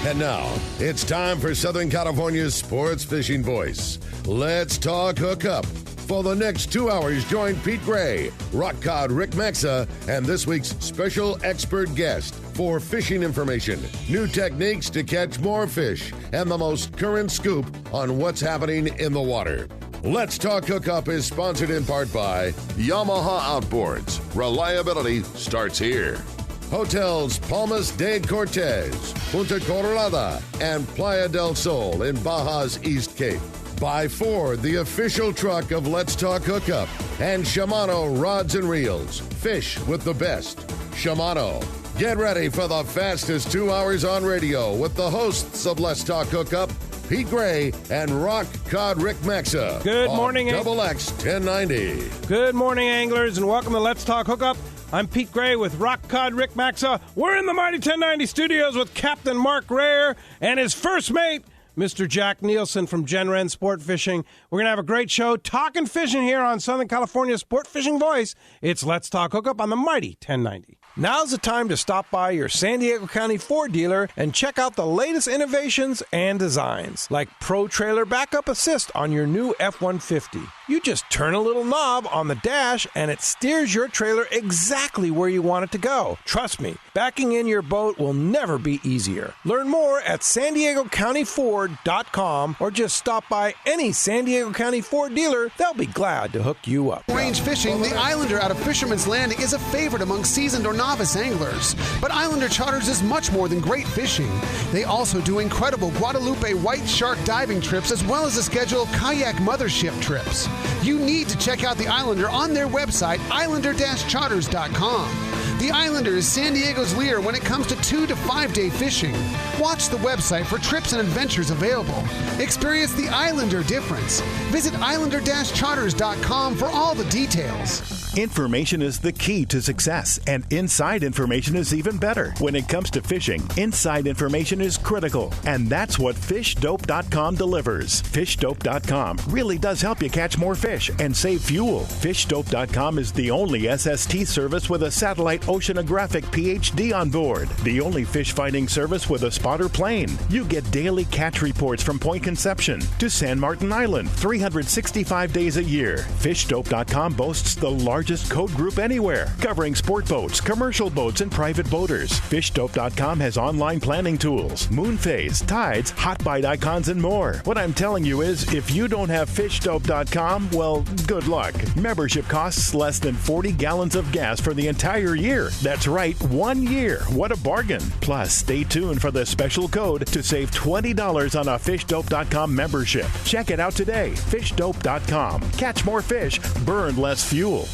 And now, it's time for Southern California's sports fishing voice. Let's talk hookup. For the next 2 hours, join Pete Gray, rock cod Rick Maxa, and this week's special expert guest for fishing information, new techniques to catch more fish, and the most current scoop on what's happening in the water. Let's Talk Hookup is sponsored in part by Yamaha Outboards. Reliability starts here. Hotels Palmas de Cortez, Punta Colorada, and Playa del Sol in Baja's East Cape. By Ford, the official truck of Let's Talk Hookup, and Shimano Rods and Reels. Fish with the best. Shimano. Get ready for the fastest 2 hours on radio with the hosts of Let's Talk Hookup, Pete Gray and rock cod Rick Maxa. Good morning, Double X 1090. Good morning, anglers, and welcome to Let's Talk Hookup. I'm Pete Gray with rock cod Rick Maxa. We're in the Mighty 1090 studios with Captain Mark Rayer and his first mate, Mr. Jack Nielsen from Gen Ren Sport Fishing. We're going to have a great show talking fishing here on Southern California's Sport Fishing Voice. It's Let's Talk Hookup on the Mighty 1090. Now's the time to stop by your San Diego County Ford dealer and check out the latest innovations and designs, like Pro Trailer Backup Assist on your new F-150. You just turn a little knob on the dash and it steers your trailer exactly where you want it to go. Trust me, backing in your boat will never be easier. Learn more at San Diego County Ford.com or just stop by any San Diego County Ford dealer. They'll be glad to hook you up. Range fishing, the Islander out of Fisherman's Landing is a favorite among seasoned or novice anglers. But Islander Charters is much more than great fishing. They also do incredible Guadalupe white shark diving trips as well as a schedule of kayak mothership trips. You need to check out the Islander on their website, islander-charters.com. The Islander is San Diego's leader when it comes to 2 to 5 day fishing. Watch the website for trips and adventures available. Experience the Islander difference. Visit islander-charters.com for all the details. Information is the key to success, and inside information is even better. When it comes to fishing, inside information is critical, and that's what FishDope.com delivers. FishDope.com really does help you catch more fish and save fuel. FishDope.com is the only SST service with a satellite oceanographic PhD on board, the only fish finding service with a spotter plane. You get daily catch reports from Point Conception to San Martin Island, 365 days a year. FishDope.com boasts the largest code group anywhere, covering sport boats, commercial boats, and private boaters. FishDope.com has online planning tools, moon phase, tides, hot bite icons, and more. What I'm telling you is, if you don't have FishDope.com, well, good luck. Membership costs less than 40 gallons of gas for the entire year. That's right, 1 year. What a bargain. Plus, stay tuned for the special code to save $20 on a FishDope.com membership. Check it out today. FishDope.com. Catch more fish, burn less fuel.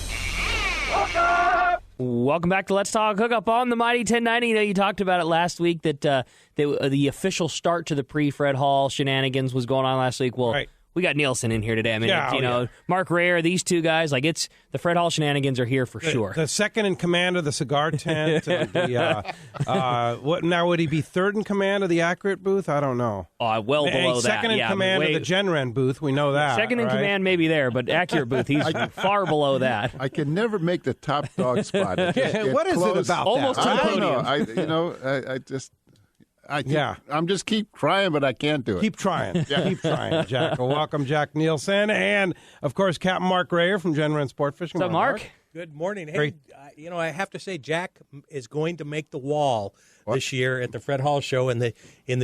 Welcome back to Let's Talk Hookup on the Mighty 1090. You know, you talked about it last week that the official start to the pre-Fred Hall shenanigans was going on last week. Well, right. We got Nielsen in here today. I mean, Mark Rayer, these two guys, like the Fred Hall shenanigans are here for sure. The second in command of the cigar tent. What now? Would he be third in command of the Accurate booth? I don't know. Well below that. Second in command of the Gen Ren booth. We know that. Second in command, maybe there, but Accurate booth, he's far below that. I can never make the top dog spot. What is it about almost that? to the podium? I'm just keep trying, but I can't do it. Keep trying. Keep trying, Jack. Well, welcome, Jack Nielsen, and, of course, Captain Mark Rayer from Gen Ren Sport Fishing. What's up, Mark? Good morning. Hey, I have to say, Jack is going to make the wall this year at the Fred Hall show in the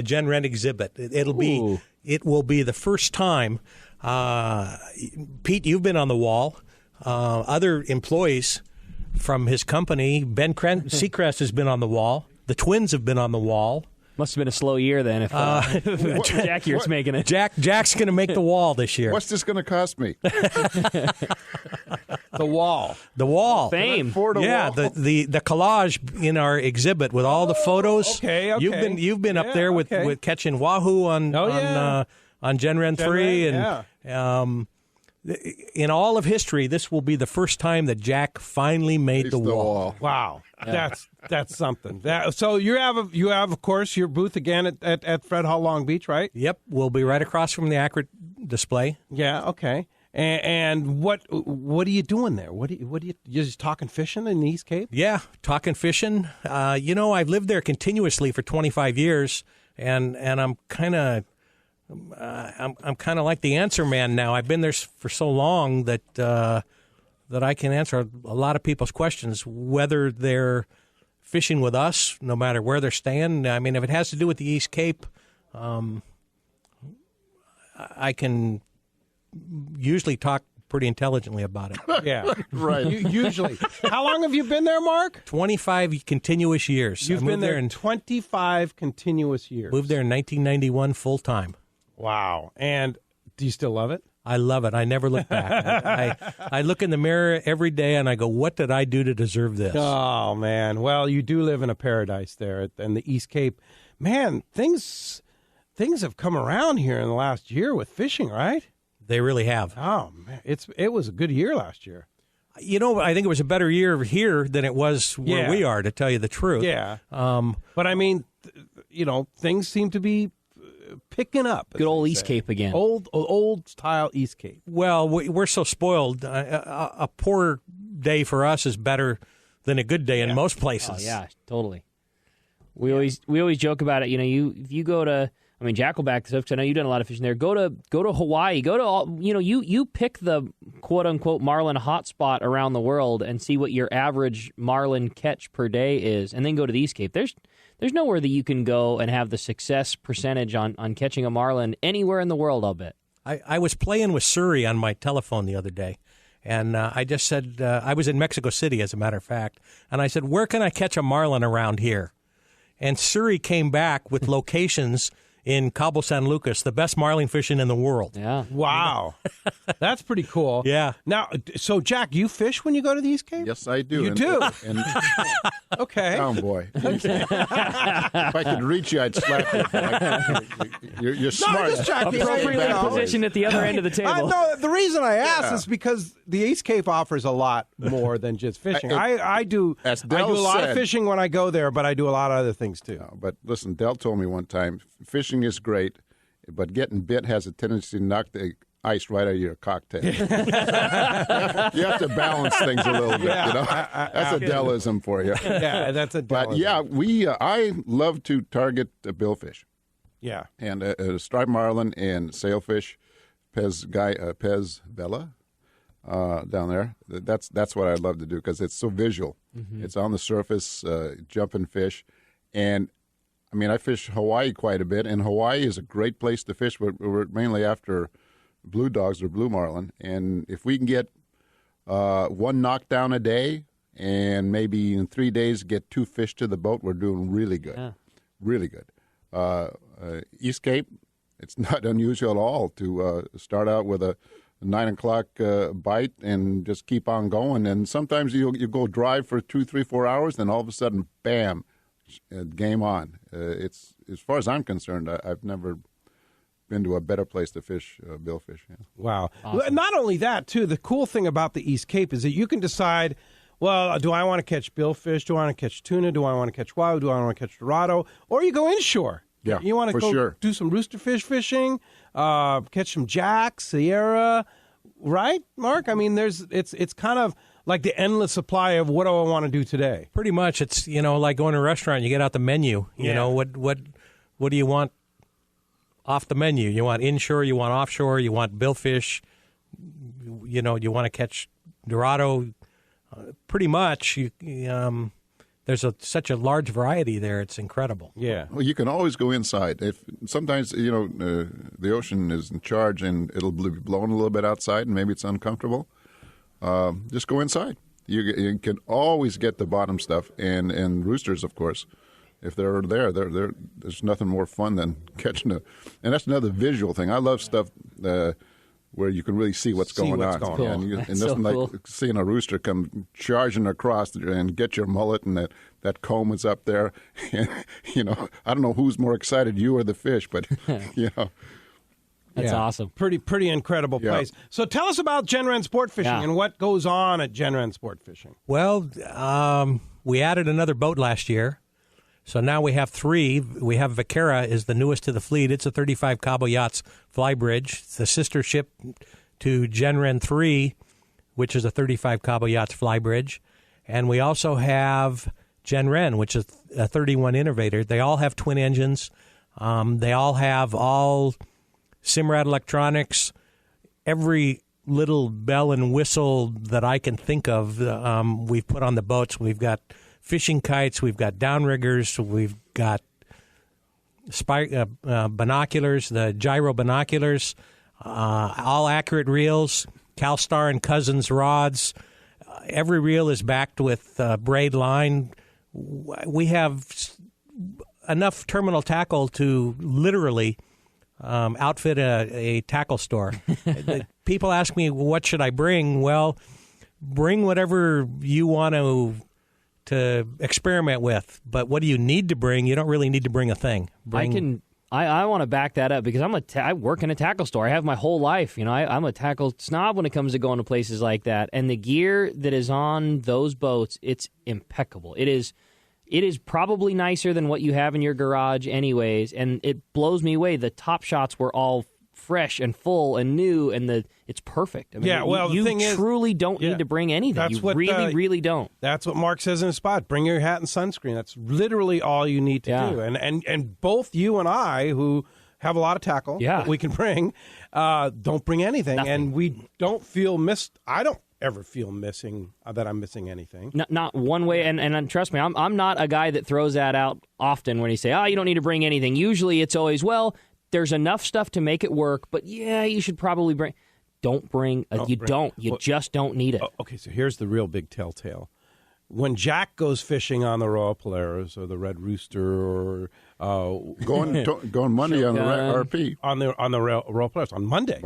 Gen Ren exhibit. It will be the first time. Pete, you've been on the wall. Other employees from his company, Ben Seacrest has been on the wall. The twins have been on the wall. Must have been a slow year then if Jack here's making it. Jack's going to make the wall this year. What's this going to cost me? The wall. Fame. Yeah, the collage in our exhibit with all the photos. Okay. You've been up there with catching wahoo on Gen Ren 3 and in all of history, this will be the first time that Jack finally made the wall. Wow, that's something. So you have of course your booth again at Fred Hall Long Beach, right? Yep, we'll be right across from the Accurate display. Yeah, okay. And what are you doing there? What do you you're just talking fishing in the East Cape? Yeah, talking fishing. I've lived there continuously for 25 years. and I'm kind of like the answer man now. I've been there for so long that that I can answer a lot of people's questions, whether they're fishing with us, no matter where they're staying. I mean, if it has to do with the East Cape, I can usually talk pretty intelligently about it. Yeah, right. Usually. How long have you been there, Mark? 25 continuous years. You've been there in 25 continuous years. Moved there in 1991 full time. Wow. And do you still love it? I love it. I never look back. I look in the mirror every day and I go, what did I do to deserve this? Oh, man. Well, you do live in a paradise there in the East Cape. Man, things have come around here in the last year with fishing, right? They really have. Oh, man. It was a good year last year. You know, I think it was a better year here than it was where we are, to tell you the truth. Yeah. But, I mean, things seem to be picking up. Good old East Cape again. Old style East Cape. Well, we're so spoiled. A poor day for us is better than a good day in most places. Oh, yeah, totally. We always joke about it. If you go to, Jack will back this up because I know you've done a lot of fishing there. Go to Hawaii. Go to all. You pick the quote unquote marlin hotspot around the world and see what your average marlin catch per day is, and then go to the East Cape. There's nowhere that you can go and have the success percentage on catching a marlin anywhere in the world, I'll bet. I was playing with Surrey on my telephone the other day, and I just said, I was in Mexico City, as a matter of fact, and I said, where can I catch a marlin around here? And Surrey came back with locations in Cabo San Lucas, the best marlin fishing in the world. Yeah. Wow. That's pretty cool. Yeah. Now, so, Jack, you fish when you go to the East Cape? Yes, I do. You do? Okay. Down, boy. If I could reach you, I'd slap you. You're smart. Just checking. Appropriately positioned at the other end of the table. No, the reason I ask is because the East Cape offers a lot more than just fishing. I do a lot of fishing when I go there, but I do a lot of other things too. No, but listen, Del told me one time, fishing is great, but getting bit has a tendency to knock the ice right out of your cocktail. You have to balance things a little bit. That's a Delism for you. Yeah, that's a Delism. But yeah, I love to target billfish. Yeah, and striped marlin and sailfish, Pez Bella, down there. That's what I love to do because it's so visual. Mm-hmm. It's on the surface, jumping fish, and I fish Hawaii quite a bit, and Hawaii is a great place to fish. We're mainly after blue dogs or blue marlin, and if we can get one knockdown a day and maybe in 3 days get 2 fish to the boat, we're doing really good. Yeah. Really good. East Cape, it's not unusual at all to start out with a 9 o'clock bite and just keep on going. And sometimes you go drive for 2, 3, 4 hours, then all of a sudden, bam, game on. It's as far as I'm concerned, I've never been to a better place to fish billfish. Yeah. Wow. Awesome. Not only that, too, the cool thing about the East Cape is that you can decide, well, do I want to catch billfish? Do I want to catch tuna? Do I want to catch wahoo? Do I want to catch dorado? Or you go inshore. Yeah, you want to go do some roosterfish fishing, catch some jack, Sierra, right, Mark? It's kind of like the endless supply of what do I want to do today. Pretty much, it's like going to a restaurant. You get out the menu. You know what do you want off the menu? You want inshore, you want offshore, you want billfish. You want to catch dorado. Pretty much, there's such a large variety there. It's incredible. Yeah. Well, you can always go inside. If sometimes the ocean is in charge and it'll be blowing a little bit outside and maybe it's uncomfortable. Just go inside. You can always get the bottom stuff and roosters, of course. If they're there, there's nothing more fun than catching and that's another visual thing. I love stuff where you can really see what's going on. Cool. And nothing like seeing a rooster come charging across and get your mullet and that comb is up there. And, I don't know who's more excited, you or the fish, but, That's awesome. Pretty incredible place. So tell us about Genren Sport Fishing and what goes on at Genren Sport Fishing. Well, we added another boat last year. So now we have 3. We have Vaquera is the newest to the fleet. It's a 35 Cabo Yachts fly bridge. It's the sister ship to Genren 3, which is a 35 Cabo Yachts fly bridge. And we also have Genren, which is a 31 Innovator. They all have twin engines. They all have Simrad electronics, every little bell and whistle that I can think of. We've put on the boats. We've got fishing kites. We've got downriggers. We've got binoculars, the gyro binoculars, all accurate reels, CalStar and Cousins rods. Every reel is backed with braid line. We have enough terminal tackle to literally outfit a tackle store. People ask me, what should I bring? Well, bring whatever you want to experiment with. But what do you need to bring? You don't really need to bring a thing. I want to back that up because I work in a tackle store. I have my whole life. I'm a tackle snob when it comes to going to places like that. And the gear that is on those boats, it's impeccable. It is probably nicer than what you have in your garage anyways, and it blows me away. The top shots were all fresh and full and new, and it's perfect. I mean, the thing is, truly don't need to bring anything. You really don't. That's what Mark says in his spot. Bring your hat and sunscreen. That's literally all you need to do. And both you and I, who have a lot of tackle that we can bring, don't bring anything. Nothing. And we don't feel missed. I don't ever feel missing that I'm missing anything. Not one way, and trust me, I'm not a guy that throws that out often when you say, you don't need to bring anything. Usually it's always, there's enough stuff to make it work, but you should probably bring. Don't bring. You just don't need it. Okay, so here's the real big telltale. When Jack goes fishing on the Royal Polaris or the Red Rooster or going Monday on the RP on the Royal Polaris on Monday.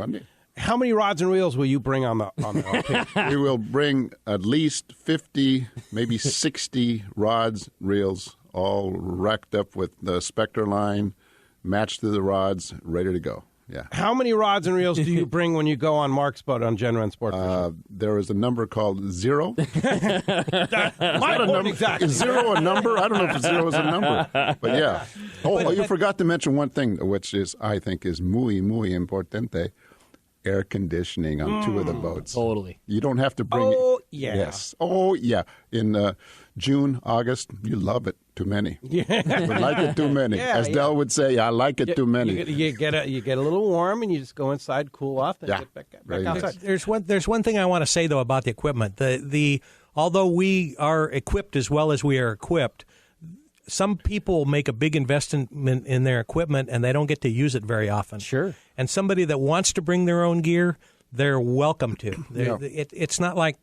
How many rods and reels will you bring on the RP? We will bring at least 50, maybe 60 rods, reels, all racked up with the Spectre line, matched to the rods, ready to go. Yeah. How many rods and reels do you bring when you go on Mark's boat on Gen Sport Fishing? There is a number called 0. My point exactly. Is 0 a number? I don't know if 0 is a number. But yeah. You forgot to mention one thing, which I think is muy, muy importante. Air conditioning on 2 of the boats. Totally. You don't have to bring Yes. Oh, yeah. In June, August, you love it too many. Yeah. You like it too many. As Dell would say, I like it too many. You get a little warm, and you just go inside, cool off, and get back outside. There's one thing I want to say, though, about the equipment. Although we are equipped as well as we are equipped, some people make a big investment in their equipment, and they don't get to use it very often. Sure. And somebody that wants to bring their own gear, they're welcome to. It's not like,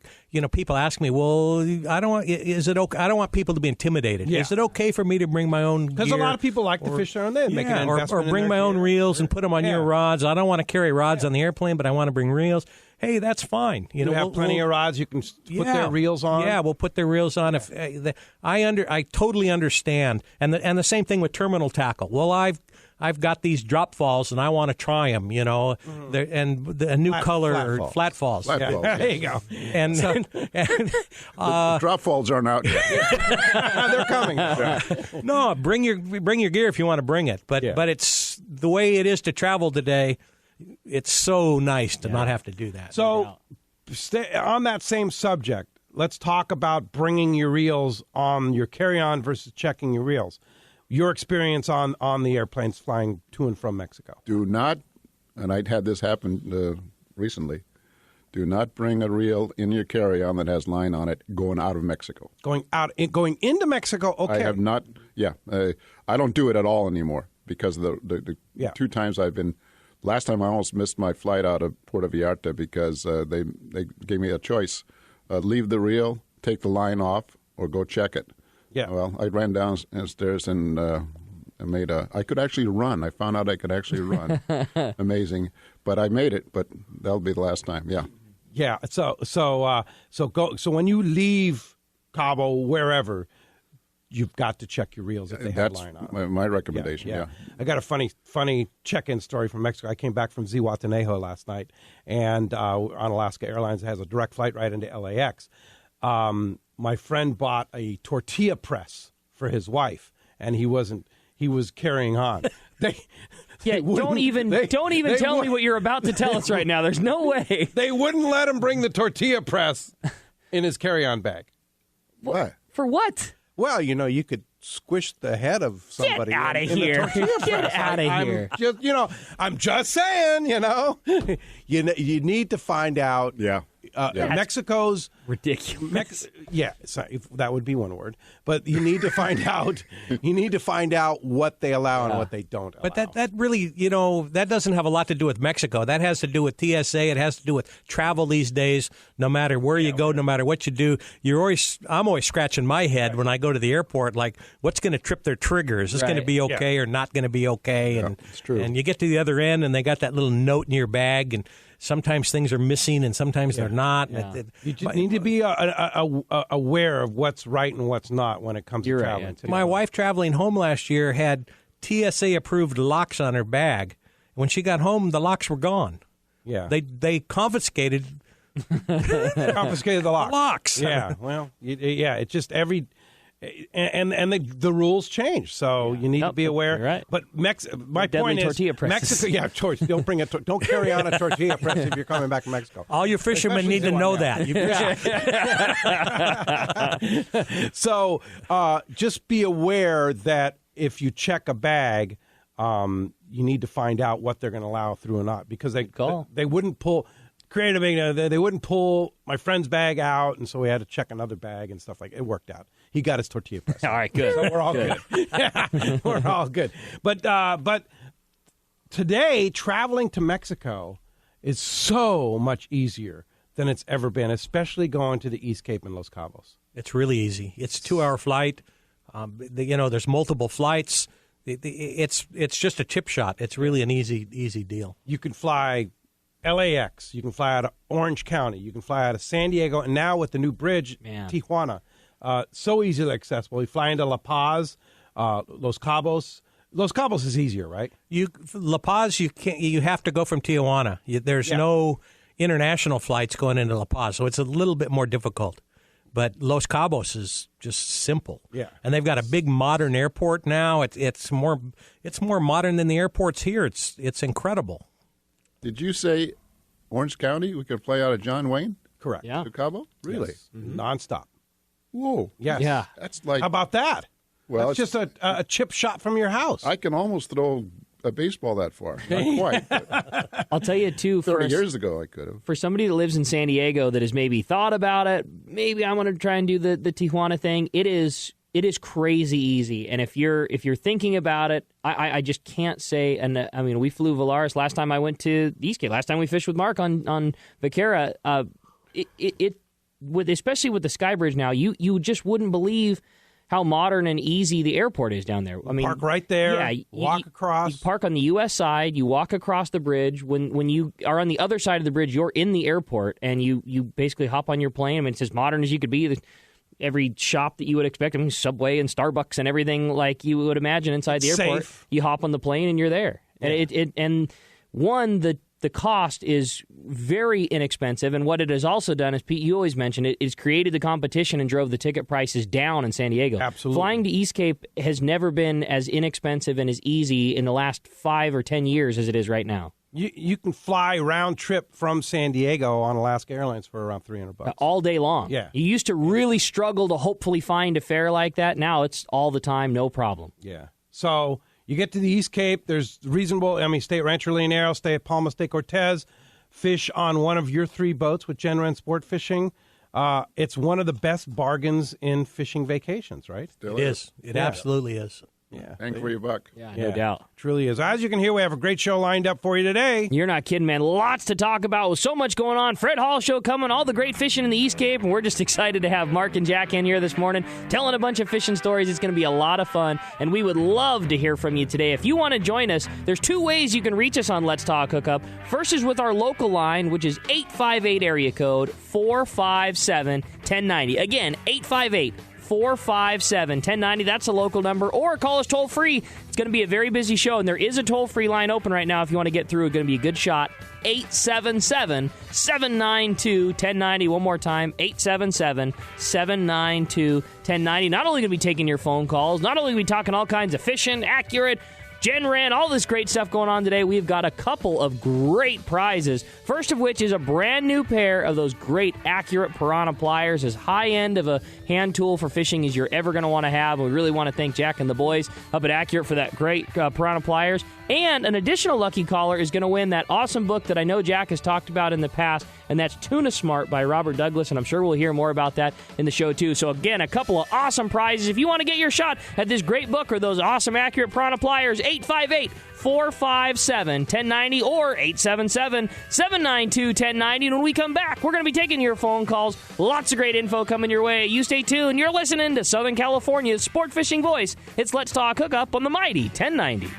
people ask me, well, is it okay? I don't want people to be intimidated. Yeah. Is it okay for me to bring my own gear? Because a lot of people like to fish their own. They make an investment or bring my own reels and put them on your rods. I don't want to carry rods on the airplane, but I want to bring reels. Hey, that's fine. You have plenty of rods. You can put their reels on. Yeah, we'll put their reels on. If I totally understand, and the same thing with terminal tackle. Well, I've got these drop falls, and I want to try them. And a new color, flat falls. Flat falls. There you go. And the drop falls aren't out yet. They're coming. No, bring your gear if you want to bring it. But it's the way it is to travel today. It's so nice to not have to do that. So, on that same subject, let's talk about bringing your reels on your carry-on versus checking your reels. Your experience on the airplanes flying to and from Mexico. Do not, and I'd had this happen recently, do not bring a reel in your carry-on that has line on it going out of Mexico. Going into Mexico, okay. I have not, I don't do it at all anymore because the 2 times I've been... Last time I almost missed my flight out of Puerto Vallarta because they gave me a choice. Leave the reel, take the line off, or go check it. Yeah. Well, I ran downstairs and I could actually run. I found out I could actually run. Amazing. But I made it, but that'll be the last time. Yeah. Yeah. So when you leave Cabo, wherever, you've got to check your reels if they have line on. That's my recommendation, yeah. I got a funny check-in story from Mexico. I came back from Zihuatanejo last night, and on Alaska Airlines, it has a direct flight right into LAX. My friend bought a tortilla press for his wife, and he was carrying on. Don't even tell me what you're about to tell us right now. There's no way. They wouldn't let him bring the tortilla press in his carry-on bag. What? For what? Well, you could squish the head of somebody. Get out of here! Get out of here! I'm just saying. You need to find out. Yeah. Mexico's ridiculous. That would be one word. But you need to find out. You need to find out what they allow and what they don't allow. But that really, that doesn't have a lot to do with Mexico. That has to do with TSA. It has to do with travel these days. No matter where you go, no matter what you do, I'm always scratching my head when I go to the airport. Like, what's going to trip their trigger? Is this going to be okay or not going to be okay? And it's true. And you get to the other end, and they got that little note in your bag, and sometimes things are missing, and sometimes they're not. Yeah. You just need to be aware of what's right and what's not when it comes to traveling. Yeah. My wife traveling home last year had TSA-approved locks on her bag. When she got home, the locks were gone. Yeah, they confiscated the locks. Yeah, well, it's just every. And the rules change, so you need to be aware. Right. But my point is, Mexico. Don't bring don't carry on a tortilla press if you're coming back from Mexico. All you fishermen need to know that. So just be aware that if you check a bag, you need to find out what they're going to allow through or not, because they wouldn't pull. They wouldn't pull my friend's bag out, and so we had to check another bag and stuff like that. It worked out. He got his tortilla press. All right, good. So we're all good. We're all good. But today, traveling to Mexico is so much easier than it's ever been, especially going to the East Cape and Los Cabos. It's really easy. It's a 2-hour flight. There's multiple flights. It's just a chip shot. It's really an easy deal. You can fly LAX. You can fly out of Orange County. You can fly out of San Diego. And now with the new bridge, Tijuana, so easily accessible. You fly into La Paz, Los Cabos. Los Cabos is easier, right? La Paz, you have to go from Tijuana. There's no international flights going into La Paz, so it's a little bit more difficult. But Los Cabos is just simple. Yeah. And they've got a big modern airport now. It's more modern than the airports here. It's incredible. Did you say Orange County? We could fly out of John Wayne? Correct. To Cabo? Really? Yes. Mm-hmm. Nonstop. Whoa. Yes. Yeah. That's like. How about that? Well, it's just a chip shot from your house. I can almost throw a baseball that far. Not quite. But I'll tell you, too. 30 years ago, I could have. For somebody that lives in San Diego that has maybe thought about it, maybe I want to try and do the Tijuana thing, it is crazy easy. And if you're thinking about it, I just can't say. And I mean, we flew Polaris last time I went to the East Cape. Last time we fished with Mark on Vaquera. Especially with the Sky Bridge now, you just wouldn't believe how modern and easy the airport is down there. I mean, park right there. Yeah, walk across. You park on the U.S. side. You walk across the bridge. When you are on the other side of the bridge, you're in the airport, and you basically hop on your plane. I mean, it's as modern as you could be. Every shop that you would expect, I mean, Subway and Starbucks and everything like you would imagine inside the airport. Safe. You hop on the plane and you're there. Yeah. And the cost is very inexpensive, and what it has also done is, Pete, you always mention it, it's created the competition and drove the ticket prices down in San Diego. Absolutely. Flying to East Cape has never been as inexpensive and as easy in the last 5 or 10 years as it is right now. You can fly round trip from San Diego on Alaska Airlines for around $300 all day long. Yeah. You used to really struggle to hopefully find a fare like that. Now it's all the time, no problem. Yeah. So you get to the East Cape. There's reasonable. I mean, stay at Rancho Leonero, stay at Palmas de Cortez, fish on one of your 3 boats with Genren Sport Fishing. It's one of the best bargains in fishing vacations, right? Still it is. It absolutely is. Yeah. Bang for your buck. Yeah, no doubt. Truly is. As you can hear, we have a great show lined up for you today. You're not kidding, man. Lots to talk about with so much going on. Fred Hall show coming, all the great fishing in the East Cape, and we're just excited to have Mark and Jack in here this morning telling a bunch of fishing stories. It's going to be a lot of fun, and we would love to hear from you today. If you want to join us, there's 2 ways you can reach us on Let's Talk Hookup. First is with our local line, which is 858 area code 457-1090. Again, 858-457-1090. That's a local number. Or call us toll free. It's going to be a very busy show, and there is a toll free line open right now if you want to get through. It's going to be a good shot. 877-792-1090. One more time, 877-792-1090. Not only going to be taking your phone calls, not only going to be talking all kinds of fishing, accurate, Genran, all this great stuff going on today. We've got a couple of great prizes. First of which is a brand new pair of those great Accurate Piranha pliers, as high-end of a hand tool for fishing as you're ever going to want to have. We really want to thank Jack and the boys up at Accurate for that great Piranha pliers. And an additional lucky caller is going to win that awesome book that I know Jack has talked about in the past, and that's Tuna Smart by Robert Douglas, and I'm sure we'll hear more about that in the show, too. So, again, a couple of awesome prizes. If you want to get your shot at this great book or those awesome Accurate Piranha pliers, 858-457-1090 or 877-792-1090. And when we come back, we're going to be taking your phone calls. Lots of great info coming your way. You stay tuned. You're listening to Southern California's sport fishing voice. It's Let's Talk Hookup on the Mighty 1090.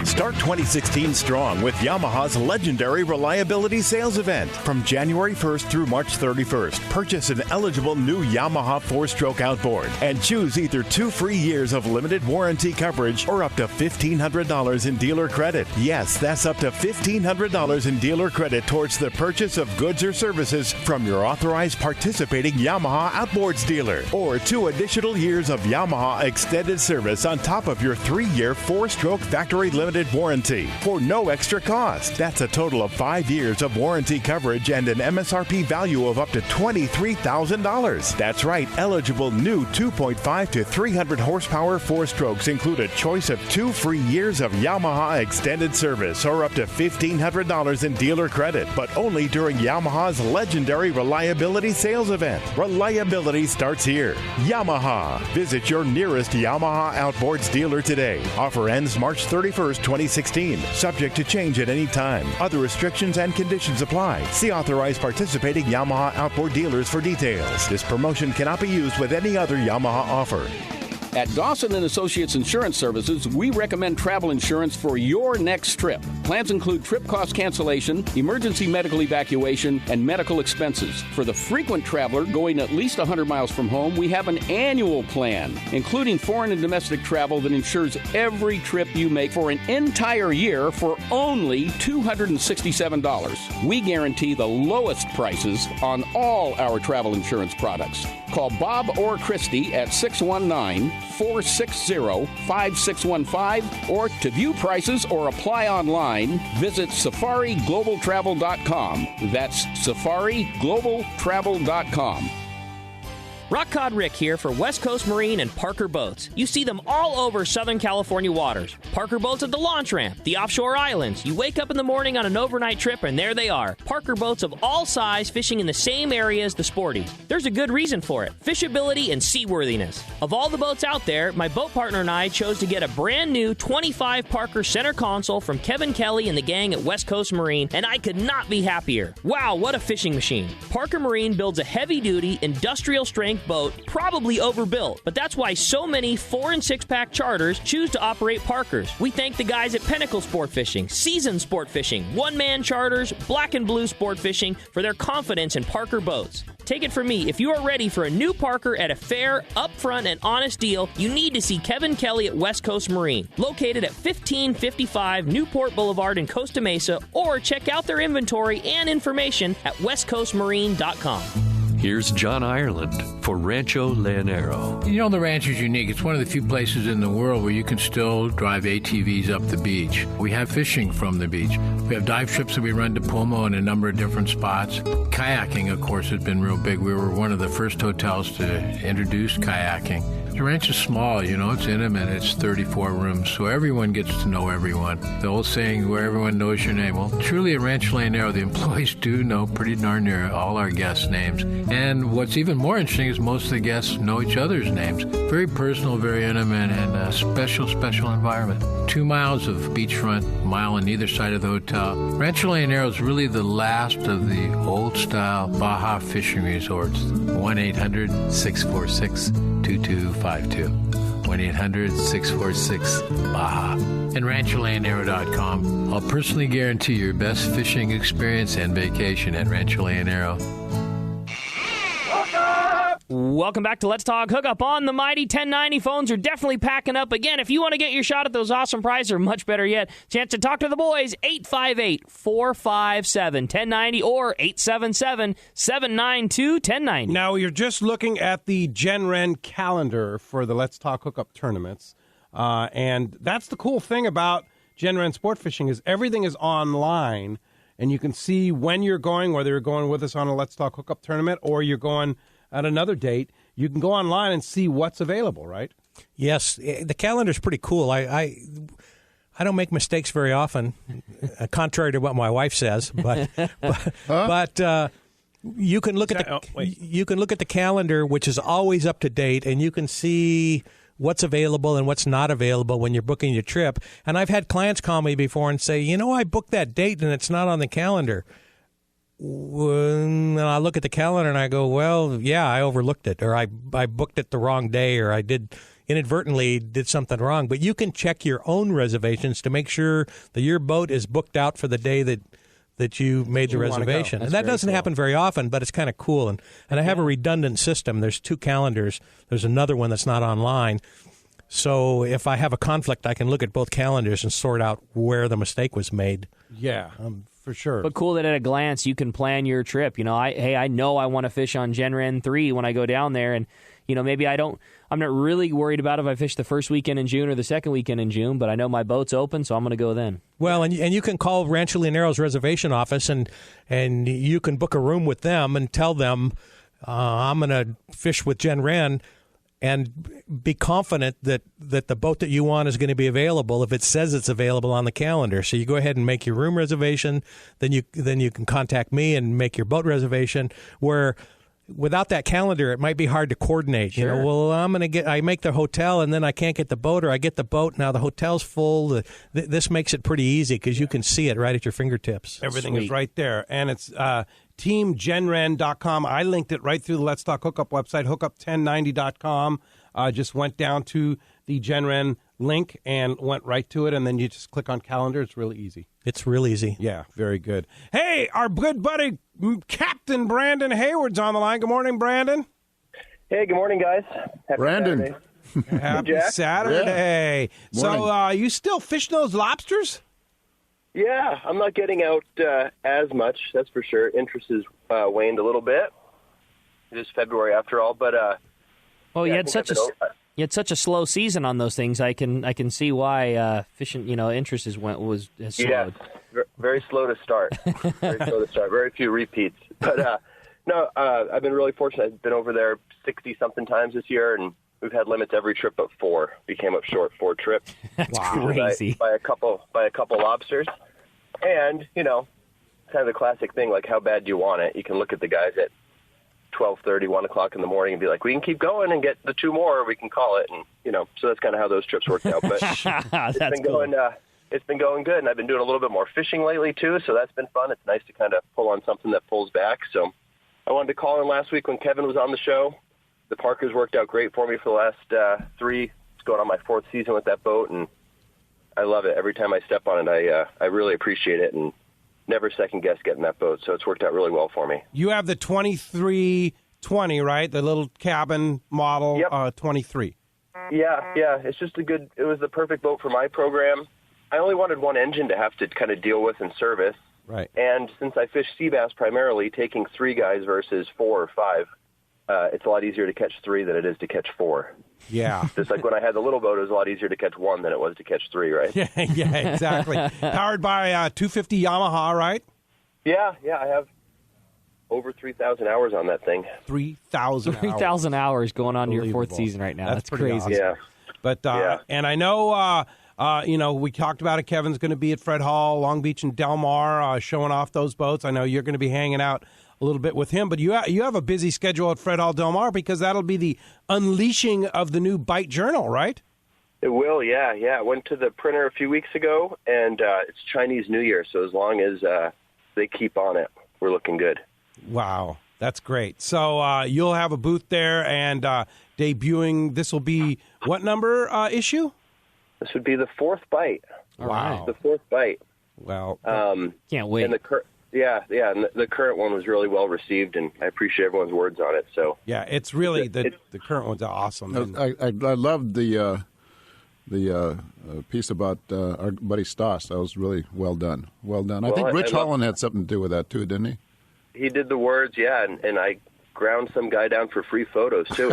Start 2016 strong with Yamaha's legendary reliability sales event. From January 1st through March 31st, purchase an eligible new Yamaha 4-stroke outboard and choose either 2 free years of limited warranty coverage or up to $1,500 in dealer credit. Yes, that's up to $1,500 in dealer credit towards the purchase of goods or services from your authorized participating Yamaha outboards dealer, or 2 additional years of Yamaha extended service on top of your 3-year 4-stroke factory limited warranty for no extra cost. That's a total of 5 years of warranty coverage and an MSRP value of up to $23,000. That's right, eligible new 2.5 to 300 horsepower 4-strokes include a choice of 2 free years of Yamaha extended service or up to $1,500 in dealer credit, but only during Yamaha's legendary reliability sales event. Reliability starts here. Yamaha. Visit your nearest Yamaha outboards dealer today. Offer ends March 31st, 2016. Subject to change at any time. Other restrictions and conditions apply. See authorized participating Yamaha outboard dealers for details. This promotion cannot be used with any other Yamaha offer. At Dawson & Associates Insurance Services, we recommend travel insurance for your next trip. Plans include trip cost cancellation, emergency medical evacuation, and medical expenses. For the frequent traveler going at least 100 miles from home, we have an annual plan, including foreign and domestic travel that insures every trip you make for an entire year for only $267. We guarantee the lowest prices on all our travel insurance products. Call Bob or Christy at 619-460-5615, or to view prices or apply online, visit safariglobaltravel.com. That's safariglobaltravel.com. Rock Cod Rick here for West Coast Marine and Parker Boats. You see them all over Southern California waters. Parker Boats at the launch ramp, the offshore islands. You wake up in the morning on an overnight trip and there they are. Parker Boats of all size fishing in the same area as the sporties. There's a good reason for it. Fishability and seaworthiness. Of all the boats out there, my boat partner and I chose to get a brand new 25 Parker center console from Kevin Kelly and the gang at West Coast Marine, and I could not be happier. Wow, what a fishing machine. Parker Marine builds a heavy-duty, industrial strength boat, probably overbuilt, but that's why so many 4- and 6-pack charters choose to operate Parkers. We thank the guys at Pinnacle Sport Fishing, Season Sport Fishing, One-Man Charters, Black and Blue Sport Fishing for their confidence in Parker boats. Take it from me, if you are ready for a new Parker at a fair, upfront, and honest deal, you need to see Kevin Kelly at West Coast Marine, located at 1555 Newport Boulevard in Costa Mesa, or check out their inventory and information at westcoastmarine.com. Here's John Ireland for Rancho Leonero. You know, the ranch is unique. It's one of the few places in the world where you can still drive ATVs up the beach. We have fishing from the beach. We have dive trips that we run to Pomo in a number of different spots. Kayaking, of course, has been real big. We were one of the first hotels to introduce kayaking. The ranch is small, you know, it's intimate. It's 34 rooms, so everyone gets to know everyone. The old saying, where everyone knows your name. Well, truly at Rancho Leonero, the employees do know pretty darn near all our guests' names. And what's even more interesting is most of the guests know each other's names. Very personal, very intimate, and a special, special environment. 2 miles of beachfront, a mile on either side of the hotel. Rancho Leonero is really the last of the old-style Baja fishing resorts. 1-800-646-2252. 1-800-646-BAJA. And RanchoLeonero.com. I'll personally guarantee your best fishing experience and vacation at Rancho Leonero. Welcome back to Let's Talk Hookup on the Mighty 1090. Phones are definitely packing up. Again, if you want to get your shot at those awesome prizes, or much better yet, chance to talk to the boys, 858-457-1090 or 877-792-1090. Now, you're just looking at the Gen Ren calendar for the Let's Talk Hookup tournaments. And that's the cool thing about Gen Ren Sport Fishing is everything is online, and you can see when you're going, whether you're going with us on a Let's Talk Hookup tournament or you're going at another date. You can go online and see what's available, right? Yes, the calendar's pretty cool. I don't make mistakes very often, contrary to what my wife says. But you can look at the calendar, which is always up to date, and you can see what's available and what's not available when you're booking your trip. And I've had clients call me before and say, I booked that date and it's not on the calendar. And I look at the calendar and I go, well, yeah, I overlooked it, or I booked it the wrong day, or I inadvertently did something wrong. But you can check your own reservations to make sure that your boat is booked out for the day that you made the reservation. And that doesn't happen very often, but it's kind of cool. And I have a redundant system. There's 2 calendars. There's another one that's not online. So if I have a conflict, I can look at both calendars and sort out where the mistake was made. Yeah, for sure. But cool that at a glance you can plan your trip. I know I want to fish on Gen Ren 3 when I go down there, and maybe I'm not really worried about if I fish the first weekend in June or the second weekend in June, but I know my boat's open, so I'm going to go then. Well, and you can call Rancho Leonero's reservation office, and you can book a room with them and tell them, I'm going to fish with Gen Ren, and be confident that the boat that you want is going to be available if it says it's available on the calendar. So you go ahead and make your room reservation, then you can contact me and make your boat reservation, where without that calendar, it might be hard to coordinate. Sure. I make the hotel and then I can't get the boat, or I get the boat, now the hotel's full. This makes it pretty easy because you can see it right at your fingertips. Everything is right there. And it's teamgenren.com. I linked it right through the Let's Talk Hookup website, hookup1090.com. Just went down to the Gen Ren link and went right to it, and then you just click on calendar. It's really easy. It's real easy. Yeah, very good. Hey, our good buddy Captain Brandon Hayward's on the line. Good morning, Brandon. Hey, good morning, guys. Happy Brandon. Saturday. Happy Saturday. Yeah. So you still fishing those lobsters? Yeah, I'm not getting out as much, that's for sure. Interest has waned a little bit. It is February after all, but you had such a slow season on those things. I can see why fishing, interest has slowed. Yeah, very slow to start. Very few repeats. But no, I've been really fortunate. I've been over there 60-something times this year, and we've had limits every trip but 4. We came up short 4 trips. That's crazy. By a couple lobsters. And, kind of the classic thing, like how bad do you want it? You can look at the guys at 12:30, 1 o'clock in the morning and be like, we can keep going and get the 2 more, or we can call it. And, so that's kind of how those trips worked out. But it's been going good, and I've been doing a little bit more fishing lately, too, so that's been fun. It's nice to kind of pull on something that pulls back. So I wanted to call in last week when Kevin was on the show. The Parkers worked out great for me for the last 3. It's going on my 4th season with that boat, and I love it. Every time I step on it, I really appreciate it, and never second-guess getting that boat, so it's worked out really well for me. You have the 2320, right? The little cabin model. Yep. 23. Yeah. It's just it was the perfect boat for my program. I only wanted one engine to have to kind of deal with and service. Right. And since I fish sea bass primarily, taking 3 guys versus 4 or 5, it's a lot easier to catch 3 than it is to catch 4. Yeah. Just like when I had the little boat, it was a lot easier to catch 1 than it was to catch 3, right? Yeah, exactly. Powered by 250 Yamaha, right? Yeah, I have over 3,000 hours on that thing. 3,000 hours going on to your 4th season right now. That's crazy. Awesome. Yeah. But and I know we talked about it. Kevin's going to be at Fred Hall, Long Beach, and Del Mar, showing off those boats. I know you're going to be hanging out a little bit with him, but you have a busy schedule at Fred Hall Del Mar because that'll be the unleashing of the new Bite Journal, right? It will, yeah. I went to the printer a few weeks ago, and it's Chinese New Year, so as long as they keep on it, we're looking good. Wow, that's great. So you'll have a booth there and debuting. This will be what number issue? This would be the 4th Bite. Wow. The 4th Bite. Well, can't wait. And Yeah, and the current one was really well received, and I appreciate everyone's words on it. So yeah, it's really the current one's awesome. I loved the piece about our buddy Stoss. That was really well done. Well done. I think Rich Holland had something to do with that too, didn't he? He did the words, yeah, and I ground some guy down for free photos too.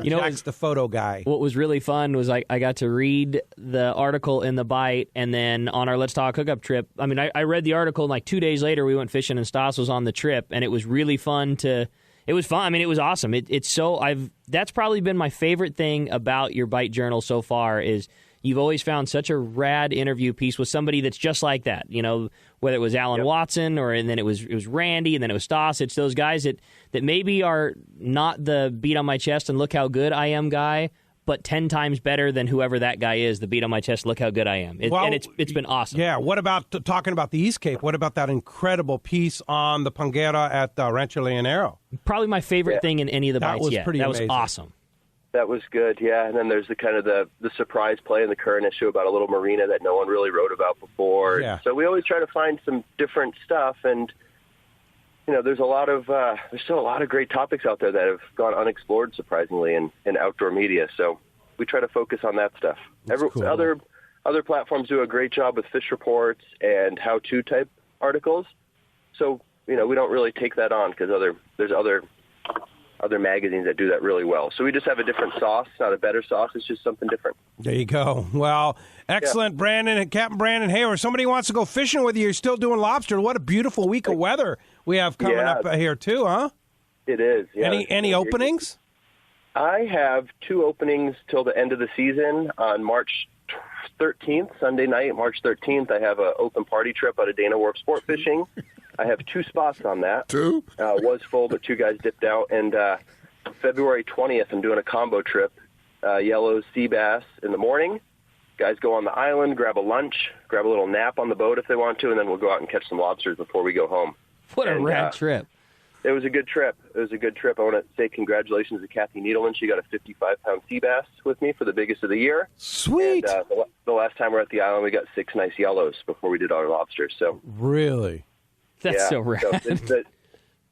Jack's the photo guy. What was really fun was I got to read the article in the Bite, and then on our Let's Talk Hookup trip, I mean, I read the article, and like 2 days later we went fishing, and Stoss was on the trip, and it was really fun to. It was fun. I mean, it was awesome. That's probably been my favorite thing about your Bite Journal so far is you've always found such a rad interview piece with somebody that's just like that. You know, whether it was Alan Watson and then it was Randy and then it was Stoss. It's those guys that maybe are not the beat on my chest and look how good I am guy, but 10 times better than whoever that guy is, the beat on my chest, look how good I am. And it's been awesome. Yeah, what about talking about the East Cape? What about that incredible piece on the Pangera at Rancho Leonero? Probably my favorite thing in any of the bites yet. That was awesome. That was good, yeah. And then there's the kind of the surprise play in the current issue about a little marina that no one really wrote about before. Yeah. So we always try to find some different stuff, and you know, there's still a lot of great topics out there that have gone unexplored, surprisingly, in outdoor media. So we try to focus on that stuff. Cool. Other platforms do a great job with fish reports and how-to type articles. So you know, we don't really take that on because there's other magazines that do that really well. So we just have a different sauce, not a better sauce. It's just something different. There you go. Well, excellent, Brandon, Captain Brandon. Hey, or somebody wants to go fishing with you, you're still doing lobster. What a beautiful week of weather we have coming up here too, huh? It is. Yeah. Any openings? I have 2 openings till the end of the season. On March 13th, Sunday night, March 13th, I have an open party trip out of Dana Wharf Sport Fishing. I have 2 spots on that. 2? Was full, but 2 guys dipped out. And February 20th, I'm doing a combo trip, yellow sea bass in the morning. Guys go on the island, grab a lunch, grab a little nap on the boat if they want to, and then we'll go out and catch some lobsters before we go home. What a rad trip. It was a good trip. I want to say congratulations to Kathy Needleman. She got a 55-pound sea bass with me for the biggest of the year. Sweet. And, the last time we were at the island, we got 6 nice yellows before we did our lobsters. So really? That's so rad. So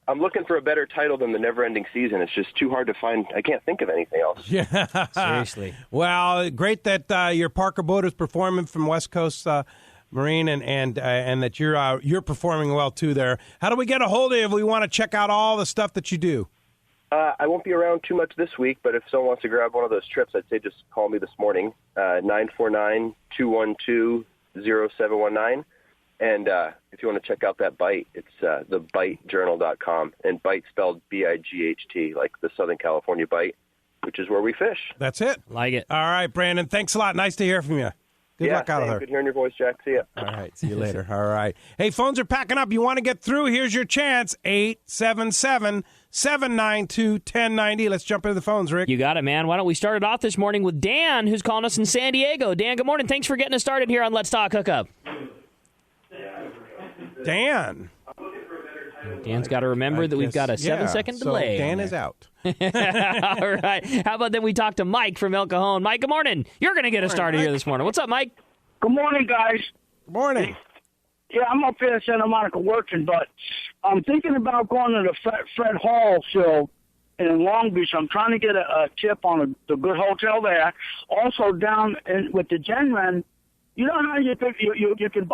I'm looking for a better title than The Never-Ending Season. It's just too hard to find. I can't think of anything else. Yeah. Seriously. Well, great that your Parker boat is performing from West Coast Marine and that you're performing well, too, there. How do we get a hold of you if we want to check out all the stuff that you do? I won't be around too much this week, but if someone wants to grab one of those trips, I'd say just call me this morning, 949-212-0719. And if you want to check out that bite, it's thebitejournal.com, and bite spelled B-I-G-H-T, like the Southern California bite, which is where we fish. That's it. Like it. All right, Brandon. Thanks a lot. Nice to hear from you. Good luck out of there. Good hearing your voice, Jack. See ya. All right. See you later. All right. Hey, phones are packing up. You want to get through? Here's your chance. 877-792-1090. Let's jump into the phones, Rick. You got it, man. Why don't we start it off this morning with Dan, who's calling us in San Diego. Dan, good morning. Thanks for getting us started here on Let's Talk Hookup. Dan. Dan's got to remember that we've got a 7-second delay. So Dan is out. All right. How about then we talk to Mike from El Cajon. Mike, good morning. You're going to get us started here this morning. What's up, Mike? Good morning, guys. Good morning. Yeah, I'm up here in Santa Monica working, but I'm thinking about going to the Fred Hall show in Long Beach. I'm trying to get a tip on the good hotel there. Also down with the Genren, you know how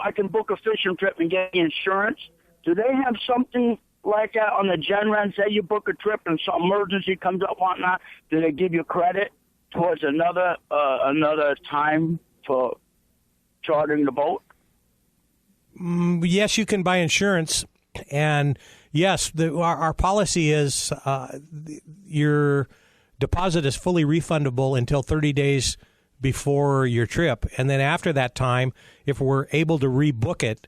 I can book a fishing trip and get insurance? Do they have something like that on the Genren? Say you book a trip and some emergency comes up, whatnot. Do they give you credit towards another time for chartering the boat? Yes, you can buy insurance, and yes, our policy is your deposit is fully refundable until 30 days before your trip, and then after that time, if we're able to rebook it,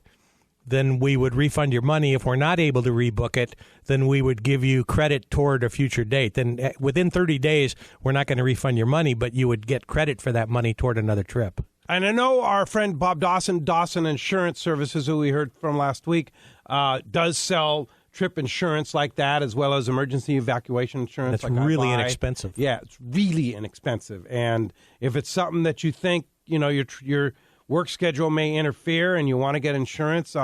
then we would refund your money. If we're not able to rebook it, then we would give you credit toward a future date. Then within 30 days, we're not going to refund your money, but you would get credit for that money toward another trip. And I know our friend Bob Dawson Insurance Services, who we heard from last week, does sell trip insurance like that, as well as emergency evacuation insurance. That's really inexpensive. Yeah, it's really inexpensive. And if it's something that you think, you're work schedule may interfere and you want to get insurance,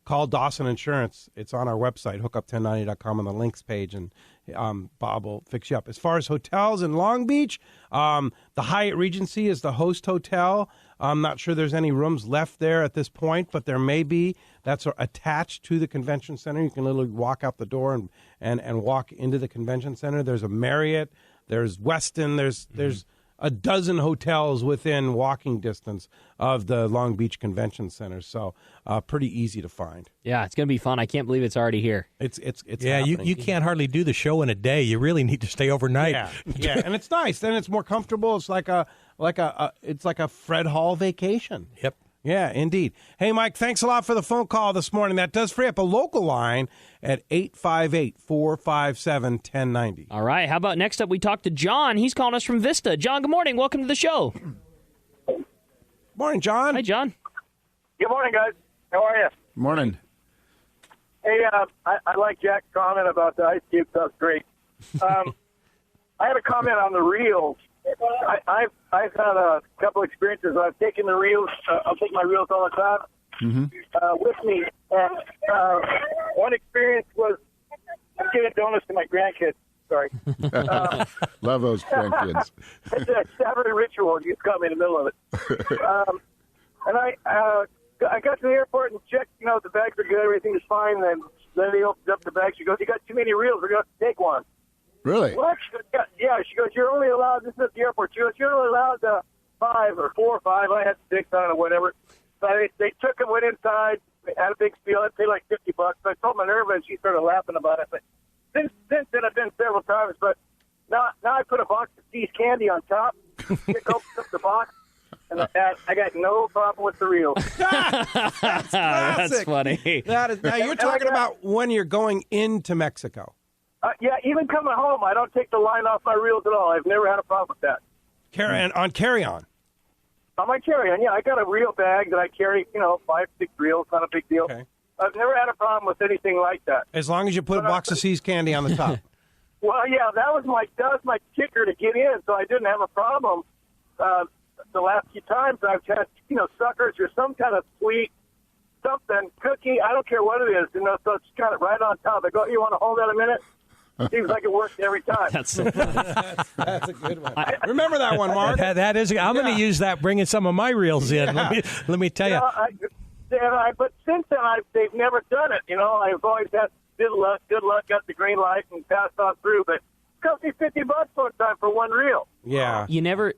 call Dawson Insurance. It's on our website, hookup1090.com on the links page, and Bob will fix you up. As far as hotels in Long Beach, the Hyatt Regency is the host hotel. I'm not sure there's any rooms left there at this point, but there may be. That's attached to the convention center. You can literally walk out the door and walk into the convention center. There's a Marriott. There's Westin. There's a dozen hotels within walking distance of the Long Beach Convention Center, so pretty easy to find. Yeah, it's going to be fun. I can't believe it's already here. It's yeah. You can't hardly do the show in a day. You really need to stay overnight. Yeah, and it's nice. Then it's more comfortable. It's like a Fred Hall vacation. Yep. Yeah, indeed. Hey, Mike, thanks a lot for the phone call this morning. That does free up a local line at 858-457-1090. All right. How about next up we talk to John. He's calling us from Vista. John, good morning. Welcome to the show. Morning, John. Hi, John. Good morning, guys. How are you? Morning. Hey, I like Jack's comment about the ice cube. That's great. I had a comment on the reels. I've had a couple experiences. I've taken the reels. I'll take my reels all the time with me. And one experience was I'm giving donuts to my grandkids. Sorry. Love those grandkids. It's a Saturday ritual. You just got me in the middle of it. And I got to the airport and checked. The bags are good. Everything is fine. Then he opens up the bag. She goes, "You got too many reels. We're going to have to take one." Really? What? She goes, yeah. She goes, "You're only allowed," this is at the airport, she goes, "You're only allowed 5 or 4 or 5. I had 6, I don't know, whatever. So they took them, went inside, had a big spiel. I'd pay like $50. So I told Minerva, and she started laughing about it. But since then, I've been several times. But now I put a box of See's candy on top, pick up the box, and I got no problem with the reels. That's funny. Now you're talking about when you're going into Mexico. Yeah, even coming home, I don't take the line off my reels at all. I've never had a problem with that. On carry-on? On my carry-on, yeah. I got a reel bag that I carry, 5, 6 reels, not a big deal. Okay. I've never had a problem with anything like that. As long as you put a box of See's candy on the top. Well, yeah, that was my kicker to get in, so I didn't have a problem. The last few times I've had, suckers or some kind of sweet something, cookie, I don't care what it is, so it's kind of right on top. I go, "You want to hold that a minute?" Seems like it works every time. That's a good one. Remember that one, Mark. That is. I'm going to use that, bringing some of my reels in. Yeah. Let me tell you. But since then, they've never done it. I've always had good luck, got the green light, and passed on through. But it cost me $50 one time for one reel. Yeah. You never.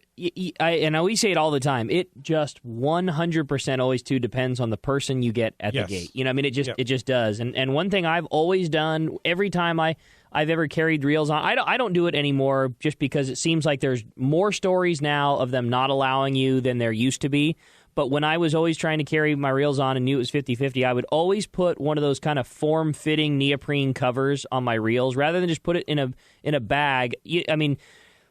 And we say it all the time. It just 100% always too depends on the person you get at the gate. It just does. And one thing I've always done every time I've ever carried reels on. I don't do it anymore just because it seems like there's more stories now of them not allowing you than there used to be. But when I was always trying to carry my reels on and knew it was 50-50, I would always put one of those kind of form-fitting neoprene covers on my reels rather than just put it in a bag.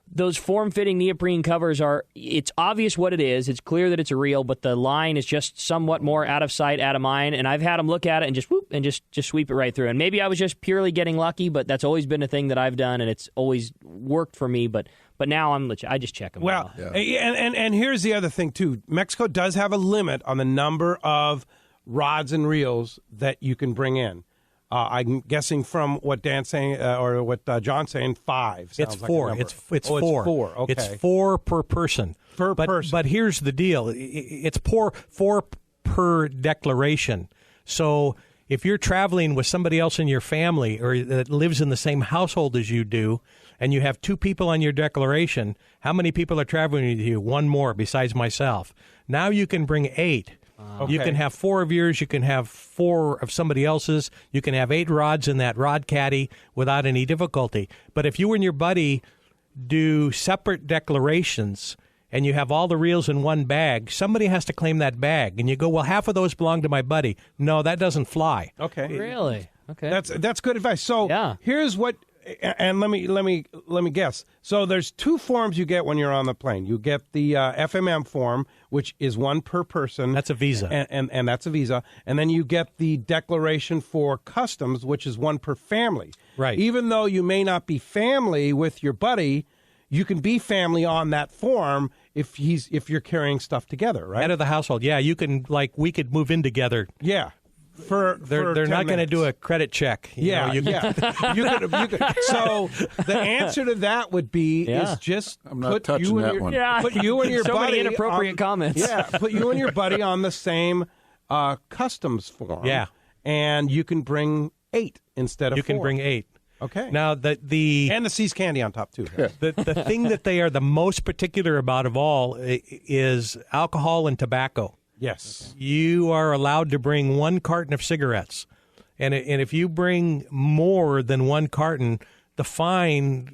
Those form-fitting neoprene covers it's obvious what it is. It's clear that it's a reel, but the line is just somewhat more out of sight, out of mind. And I've had them look at it and just whoop and just sweep it right through. And maybe I was just purely getting lucky, but that's always been a thing that I've done, and it's always worked for me. But now I just check them. Well, and here's the other thing too. Mexico does have a limit on the number of rods and reels that you can bring in. I'm guessing from what Dan's saying or what John's saying, 5. It's 4. It's 4. It's 4. Okay. It's 4 per person. Person. But here's the deal. It's 4 per declaration. So if you're traveling with somebody else in your family or that lives in the same household as you do, and you have 2 people on your declaration, how many people are traveling with you? 1 more besides myself. Now you can bring 8. Okay. You can have 4 of yours. You can have 4 of somebody else's. You can have 8 rods in that rod caddy without any difficulty. But if you and your buddy do separate declarations and you have all the reels in one bag, somebody has to claim that bag. And you go, well, half of those belong to my buddy. No, that doesn't fly. Okay. Really? Okay. That's good advice. So here's what. And let me guess. So there's 2 forms you get when you're on the plane. You get the FMM form, which is 1 per person. That's a visa. And that's a visa. And then you get the declaration for customs, which is 1 per family. Right. Even though you may not be family with your buddy, you can be family on that form if you're carrying stuff together, right? Head of the household. Yeah, you can we could move in together. Yeah. They're not going to do a credit check. You could. So the answer to that would be is just I'm not touching that one. Put you and your so buddy many inappropriate comments. Yeah, put you and your buddy on the same customs form. Yeah, and you can bring 8 instead of 4. You can bring 8. Okay. Now and the See's candy on top too. The thing that they are the most particular about of all is alcohol and tobacco. Yes. You are allowed to bring 1 carton of cigarettes. And if you bring more than 1 carton, the fine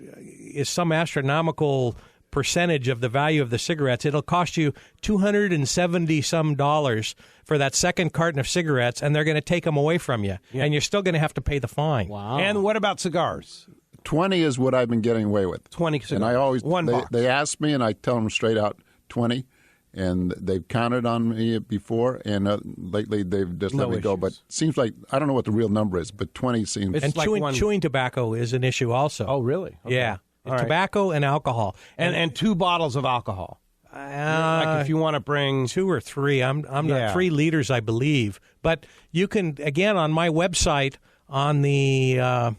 is some astronomical percentage of the value of the cigarettes. It'll cost you $270 for that second carton of cigarettes, and they're going to take them away from you. Yeah. And you're still going to have to pay the fine. Wow. And what about cigars? 20 is what I've been getting away with. 20 cigars. And I always, box. They ask me, and I tell them straight out 20. And they've counted on me before, and lately they've just let me go. But it seems like, I don't know what the real number is, but 20 seems... And like chewing tobacco is an issue also. Oh, really? Okay. Yeah. Tobacco and alcohol. And 2 bottles of alcohol. Like if you want to bring 2 or 3, I'm not 3 liters, I believe. But you can, again, on my website, on the, I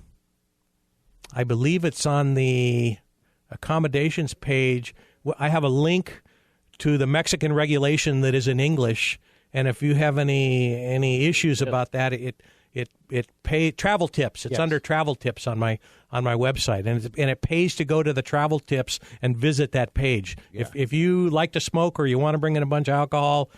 believe it's on the accommodations page, I have a link to the Mexican regulation that is in English, and if you have any issues about that, it pay travel tips. It's under travel tips on my website, and it pays to go to the travel tips and visit that page. Yeah. If you like to smoke or you want to bring in a bunch of alcohol,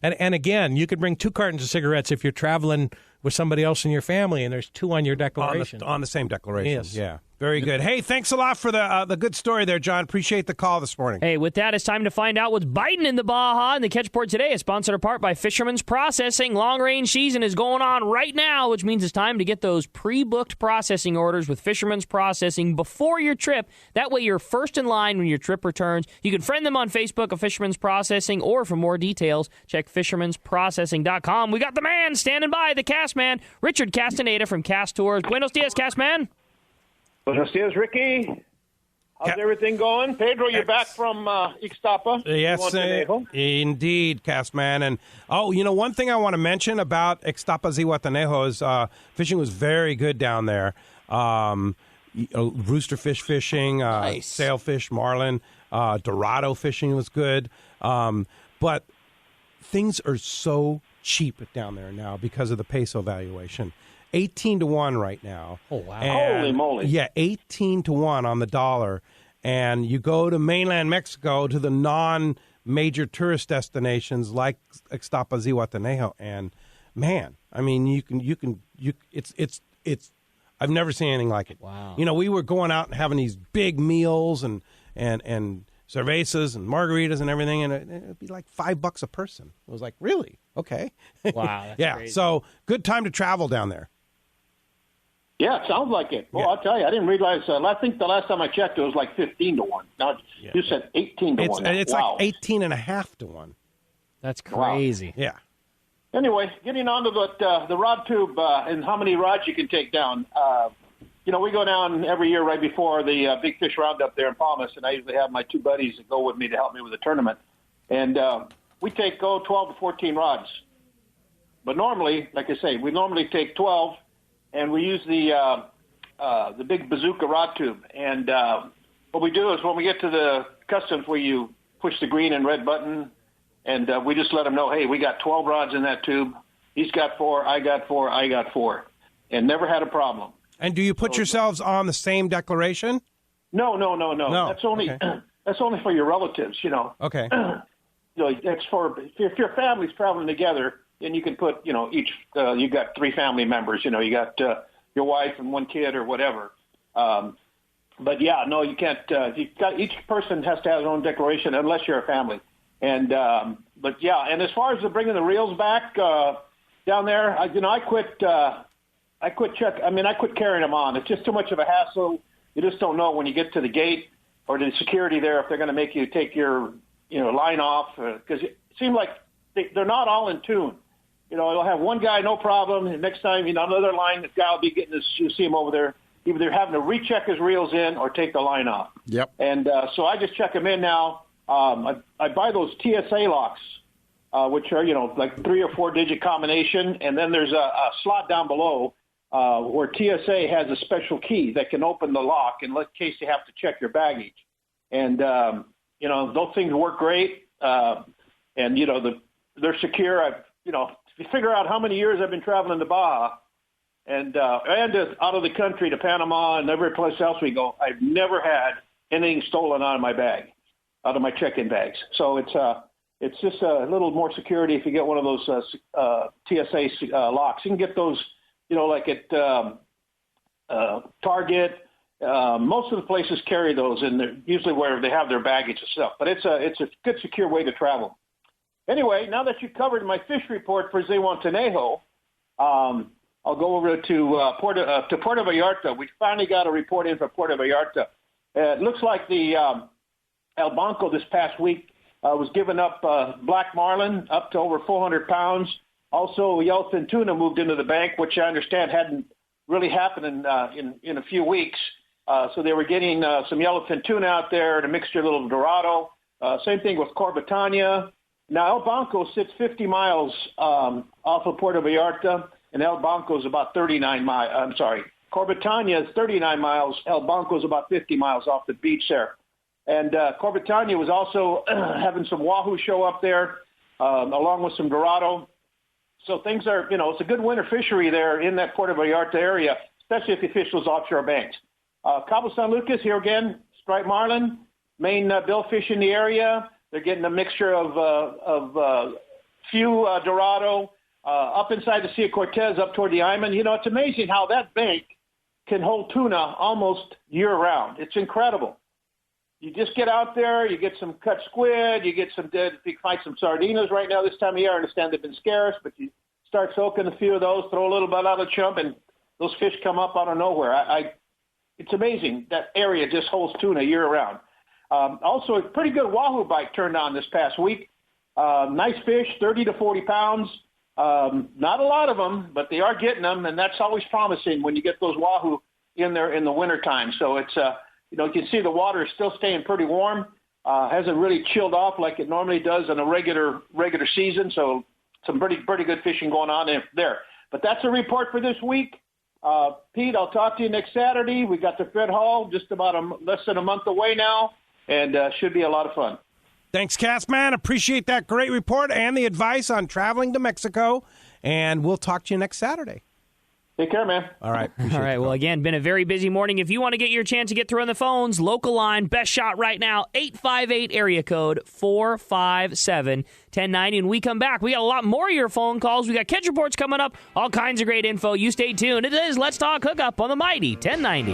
and again, you could bring 2 cartons of cigarettes if you're traveling with somebody else in your family, and there's 2 on your declaration. On the same declaration. Yes. Yeah. Very good. Hey, thanks a lot for the good story there, John. Appreciate the call this morning. Hey, with that, it's time to find out what's biting in the Baja. And the Catch Report today is sponsored in part by Fisherman's Processing. Long-range season is going on right now, which means it's time to get those pre-booked processing orders with Fisherman's Processing before your trip. That way you're first in line when your trip returns. You can friend them on Facebook at Fisherman's Processing, or for more details, check fishermansprocessing.com. We got the man standing by, the cast man, Richard Castaneda from Cast Tours. Buenos dias, cast man. Buenos dias, Ricky. How's everything going? Pedro, you're back from Ixtapa. Yes, indeed, Castman. And, one thing I want to mention about Ixtapa Zihuatanejo is fishing was very good down there. Roosterfish fishing, nice. Sailfish, marlin, Dorado fishing was good. But things are so cheap down there now because of the peso valuation. 18-1 right now. Oh, wow. Holy moly. Yeah, 18-1 on the dollar. And you go to mainland Mexico, to the non-major tourist destinations like Ixtapa, Zihuatanejo, and man, I mean, it's I've never seen anything like it. Wow. We were going out and having these big meals and cervezas and margaritas and everything, and it'd be like $5 a person. It was like, really? Okay. Wow. That's yeah. crazy. So good time to travel down there. Yeah, it sounds like it. Well, I'll tell you, I didn't realize. I think the last time I checked, it was like 15-1. Now you said 18-1. It's wow. like 18.5-1. That's crazy. Wow. Yeah. Anyway, getting on to the rod tube and how many rods you can take down. We go down every year right before the Big Fish Roundup there in Palmas, and I usually have my 2 buddies that go with me to help me with the tournament. And we take 12 to 14 rods. But normally, like I say, we normally take 12. And we use the big bazooka rod tube. And what we do is when we get to the customs where you push the green and red button, and we just let them know, hey, we got 12 rods in that tube. He's got 4, I got 4, I got 4. And never had a problem. And do you put yourselves on the same declaration? No. That's only that's only for your relatives, Okay. That's for if your family's traveling together. And you can put, each, you got 3 family members, you got your wife and 1 kid or whatever. But yeah, no, you can't, each person has to have their own declaration unless you're a family. And, but yeah, and as far as bringing the reels back, down there, I quit carrying them on. It's just too much of a hassle. You just don't know when you get to the gate or to the security there if they're going to make you take your, line off, because it seems like they're not all in tune. It'll have one guy, no problem. And next time, another line, the guy will be getting this, you'll see him over there. either they're having to recheck his reels in or take the line off. Yep. And so I just check them in now. I buy those TSA locks, which are, like 3 or 4 digit combination. And then there's a slot down below where TSA has a special key that can open the lock in case you have to check your baggage. And, those things work great. And, they're secure. If you figure out how many years I've been traveling to Baja and out of the country to Panama and every place else we go, I've never had anything stolen out of my bag, out of my check-in bags. So it's just a little more security if you get one of those TSA locks. You can get those, like at Target. Most of the places carry those, and they're usually where they have their baggage and stuff. But it's a good, secure way to travel. Anyway, now that you covered my fish report for Zihuatanejo, I'll go over to Puerto Vallarta. We finally got a report in for Puerto Vallarta. It looks like the El Banco this past week was giving up black marlin up to over 400 pounds. Also, yellowfin tuna moved into the bank, which I understand hadn't really happened in a few weeks. So they were getting some yellowfin tuna out there and a mixture of little Dorado. Same thing with Corbetania. Now, El Banco sits 50 miles off of Puerto Vallarta, and El Banco is about 39 miles. I'm sorry. Corbetania is 39 miles. El Banco is about 50 miles off the beach there. And Corbetania was also having some wahoo show up there, along with some Dorado. So things are, it's a good winter fishery there in that Puerto Vallarta area, especially if you fish those offshore banks. Cabo San Lucas, here again, striped marlin, main billfish in the area. They're getting a mixture of few Dorado up inside the Sea of Cortez, up toward the Iman. It's amazing how that bank can hold tuna almost year-round. It's incredible. You just get out there, you get some cut squid, you get some dead, you find some sardinas right now this time of year. I understand they've been scarce, but you start soaking a few of those, throw a little bit out of the chump, and those fish come up out of nowhere. It's amazing that area just holds tuna year-round. Also, a pretty good wahoo bite turned on this past week. Nice fish, 30 to 40 pounds. Not a lot of them, but they are getting them, and that's always promising when you get those wahoo in there in the wintertime. So it's, you can see the water is still staying pretty warm. Hasn't really chilled off like it normally does in a regular season. So some pretty good fishing going on there. But that's a report for this week. Pete, I'll talk to you next Saturday. We got the Fred Hall just about less than a month away now, and should be a lot of fun. Thanks, Castman. Appreciate that great report and the advice on traveling to Mexico. And we'll talk to you next Saturday. Take care, man. All right. All right. Well, again, been a very busy morning. If you want to get your chance to get through on the phones, local line, best shot right now, 858 area code 457-1090. And we come back. We got a lot more of your phone calls. We got catch reports coming up. All kinds of great info. You stay tuned. It is Let's Talk Hookup on the Mighty 1090.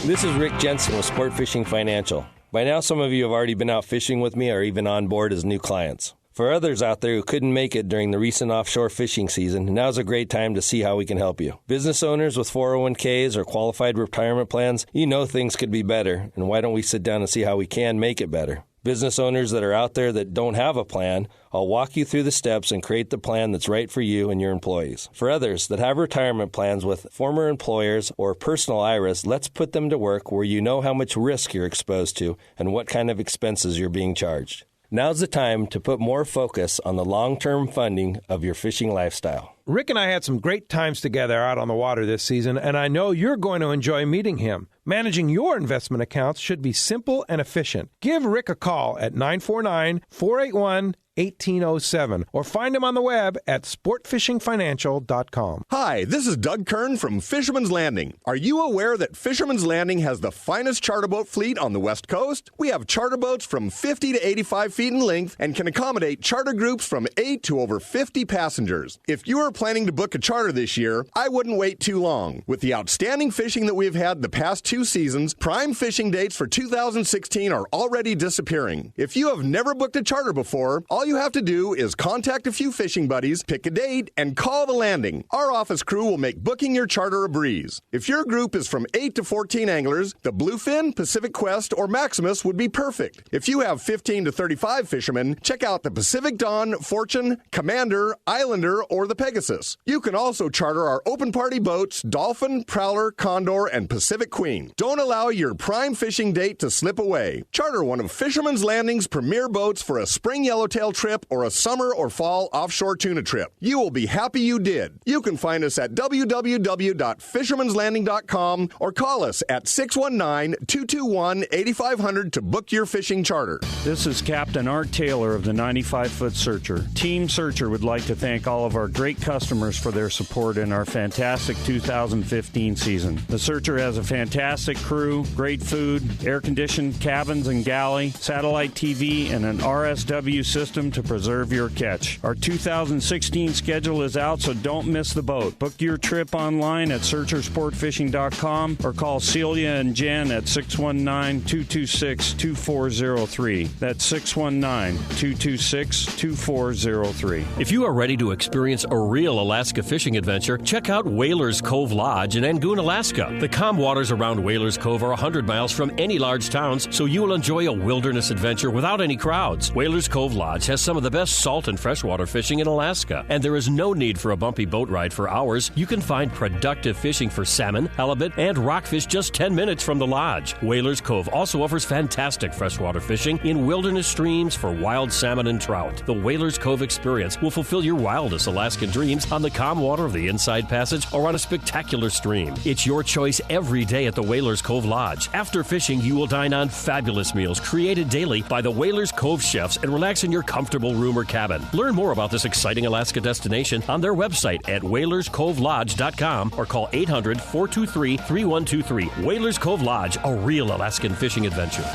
This is Rick Jensen with Sport Fishing Financial. By now, some of you have already been out fishing with me or even on board as new clients. For others out there who couldn't make it during the recent offshore fishing season, now's a great time to see how we can help you. Business owners with 401ks or qualified retirement plans, you know things could be better, and why don't we sit down and see how we can make it better? Business owners that are out there that don't have a plan, I'll walk you through the steps and create the plan that's right for you and your employees. For others that have retirement plans with former employers or personal IRAs, let's put them to work where you know how much risk you're exposed to and what kind of expenses you're being charged. Now's the time to put more focus on the long-term funding of your fishing lifestyle. Rick and I had some great times together out on the water this season, and I know you're going to enjoy meeting him. Managing your investment accounts should be simple and efficient. Give Rick a call at 949-481-1807 or find him on the web at sportfishingfinancial.com. Hi, this is Doug Kern from Fisherman's Landing. Are you aware that Fisherman's Landing has the finest charter boat fleet on the West Coast? We have charter boats from 50 to 85 feet in length and can accommodate charter groups from 8 to over 50 passengers. If you are planning to book a charter this year, I wouldn't wait too long. With the outstanding fishing that we've had the past 2 2 seasons, prime fishing dates for 2016 are already disappearing. If you have never booked a charter before, all you have to do is contact a few fishing buddies, pick a date, and call the landing. Our office crew will make booking your charter a breeze. If your group is from 8 to 14 anglers, the Bluefin, Pacific Quest, or Maximus would be perfect. If you have 15 to 35 fishermen, check out the Pacific Dawn, Fortune, Commander, Islander, or the Pegasus. You can also charter our open party boats, Dolphin, Prowler, Condor, and Pacific Queen. Don't allow your prime fishing date to slip away. Charter one of Fisherman's Landing's premier boats for a spring yellowtail trip or a summer or fall offshore tuna trip. You will be happy you did. You can find us at www.fishermanslanding.com or call us at 619-221-8500 to book your fishing charter. This is Captain Art Taylor of the 95-Foot Searcher. Team Searcher would like to thank all of our great customers for their support in our fantastic 2015 season. The Searcher has a fantastic crew, great food, air-conditioned cabins and galley, satellite TV, and an RSW system to preserve your catch. Our 2016 schedule is out, so don't miss the boat. Book your trip online at searchersportfishing.com or call Celia and Jen at 619-226-2403. That's 619-226-2403. If you are ready to experience a real Alaska fishing adventure, check out Whalers Cove Lodge in Angoon, Alaska. The calm waters around Whalers Cove are 100 miles from any large towns, so you will enjoy a wilderness adventure without any crowds. Whalers Cove Lodge has some of the best salt and freshwater fishing in Alaska, and there is no need for a bumpy boat ride for hours. You can find productive fishing for salmon, halibut, and rockfish just 10 minutes from the lodge. Whalers Cove also offers fantastic freshwater fishing in wilderness streams for wild salmon and trout. The Whalers Cove experience will fulfill your wildest Alaskan dreams on the calm water of the Inside Passage or on a spectacular stream. It's your choice every day at the Whalers Cove Lodge. After fishing, you will dine on fabulous meals created daily by the Whalers Cove chefs and relax in your comfortable room or cabin. Learn more about this exciting Alaska destination on their website at whalerscovelodge.com or call 800-423-3123. Whalers Cove Lodge, a real Alaskan fishing adventure.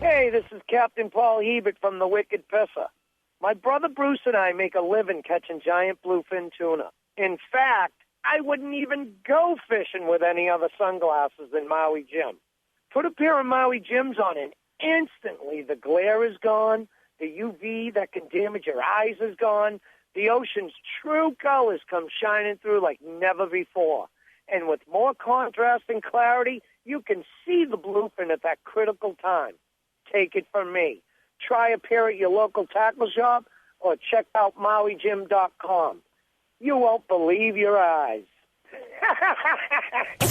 Hey, this is Captain Paul Hebert from the Wicked Pisser. My brother Bruce and I make a living catching giant bluefin tuna. In fact, I wouldn't even go fishing with any other sunglasses than Maui Jim. Put a pair of Maui Jims on and instantly the glare is gone, the UV that can damage your eyes is gone, the ocean's true colors come shining through like never before. And with more contrast and clarity, you can see the bluefin at that critical time. Take it from me. Try a pair at your local tackle shop or check out MauiJim.com. You won't believe your eyes.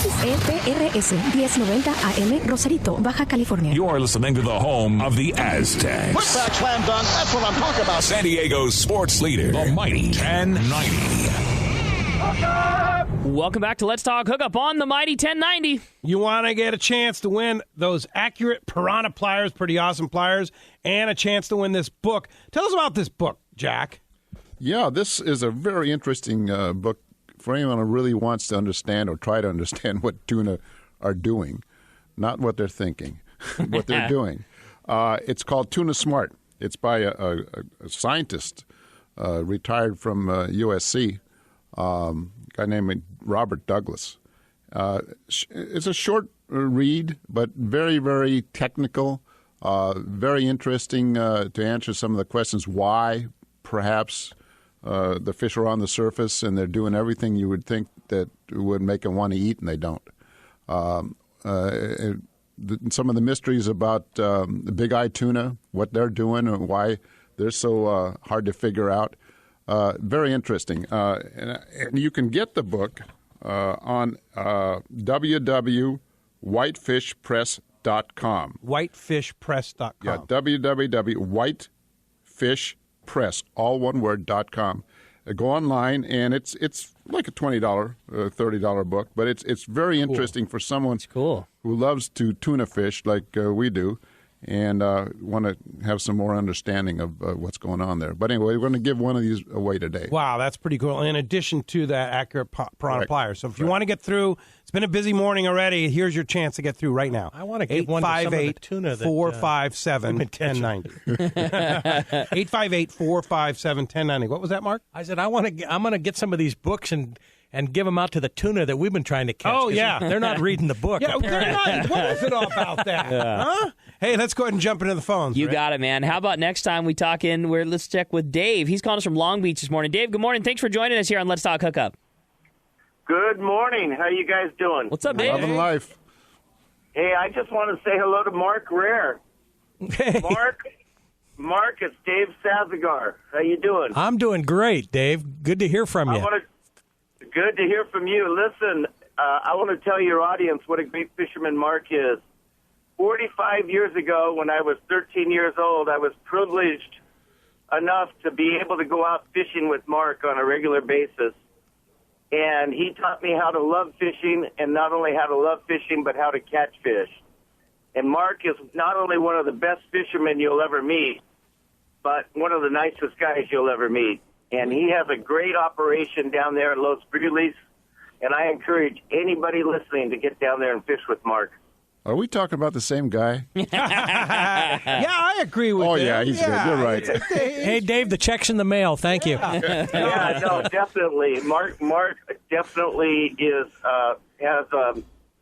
EPRS 1090 AM, Rosarito, Baja California. You are listening to the home of the Aztecs. Put that slam dunk. That's what I'm talking about. San Diego's sports leader, the mighty 1090. Welcome back to Let's Talk Hookup on the mighty 1090. You want to get a chance to win those accurate Piranha pliers, pretty awesome pliers, and a chance to win this book. Tell us about this book, Jack. Yeah, this is a very interesting book for anyone who really wants to understand or try to understand what tuna are doing, not what they're thinking, what they're doing. It's called Tuna Smart. It's by a scientist retired from USC, a guy named Robert Douglas. It's a short read, but very, very technical, very interesting to answer some of the questions why perhaps the fish are on the surface and they're doing everything you would think that would make them want to eat, and they don't. Some of the mysteries about the big-eye tuna, what they're doing and why they're so hard to figure out. Very interesting. And you can get the book on www.whitefishpress.com. Whitefishpress.com. Yeah, www.whitefishpress, all one word, .com. Go online, and it's like a $20, $30 book, but it's very interesting for someone who loves to tuna fish like we do, and want to have some more understanding of what's going on there. But anyway, we're going to give one of these away today. Wow, that's pretty cool. In addition to that accurate piranha pliers. So if you want to get through, it's been a busy morning already. Here's your chance to get through right now. I want to give one to some of the tuna that 858-457-1090. 858-457-1090. What was that, Mark? I said I'm going to get some of these books and and give them out to the tuna that we've been trying to catch. Oh, yeah. They're not reading the book. Yeah, they're not. What is it all about that? Yeah. Huh? Hey, let's go ahead and jump into the phones. You got it, man. How about next time we talk let's check with Dave. He's calling us from Long Beach this morning. Dave, good morning. Thanks for joining us here on Let's Talk Hookup. Good morning. How you guys doing? What's up, Dave? Loving life. Hey, I just want to say hello to Mark Rare. Hey. Mark, it's Dave Sazagar. How you doing? I'm doing great, Dave. Good to hear from you. Good to hear from you. Listen, I want to tell your audience what a great fisherman Mark is. 45 years ago, when I was 13 years old, I was privileged enough to be able to go out fishing with Mark on a regular basis. And he taught me how to love fishing, and not only how to love fishing, but how to catch fish. And Mark is not only one of the best fishermen you'll ever meet, but one of the nicest guys you'll ever meet. And he has a great operation down there at LoPreste, and I encourage anybody listening to get down there and fish with Mark. Are we talking about the same guy? Yeah, I agree with you. Oh, yeah, he's good. You're right. Hey, Dave, the check's in the mail. Thank you. Yeah, no, definitely. Mark definitely has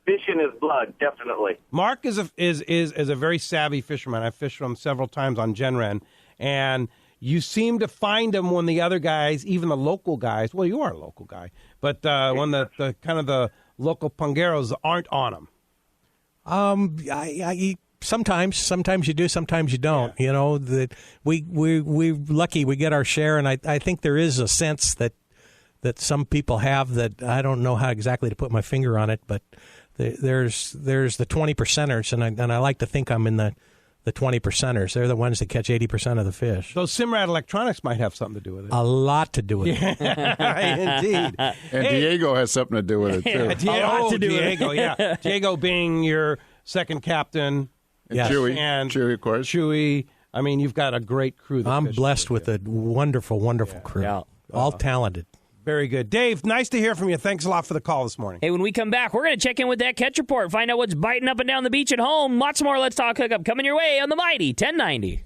fish in his blood, definitely. Mark is a very savvy fisherman. I've fished with him several times on Genren, and you seem to find him when the other guys, even the local guys, well, you are a local guy, but when the kind of the local pungeros aren't on him. Sometimes you do, sometimes you don't. Yeah. You know, that we're lucky we get our share, and I think there is a sense that some people have that I don't know how exactly to put my finger on it, but there's the 20%ers, and I like to think I'm in the 20%ers. They're the ones that catch 80% of the fish. Those Simrad Electronics might have something to do with it. A lot to do with it. Indeed. And Diego has something to do with it, too. Diego, yeah. Diego being your second captain. Yes. Chewy, of course. Chewy. I mean, you've got a great crew. I'm blessed with a wonderful, wonderful crew. Yeah. All talented. Very good. Dave, nice to hear from you. Thanks a lot for the call this morning. Hey, when we come back, we're going to check in with that catch report, find out what's biting up and down the beach at home. Lots more Let's Talk Hookup coming your way on the Mighty 1090.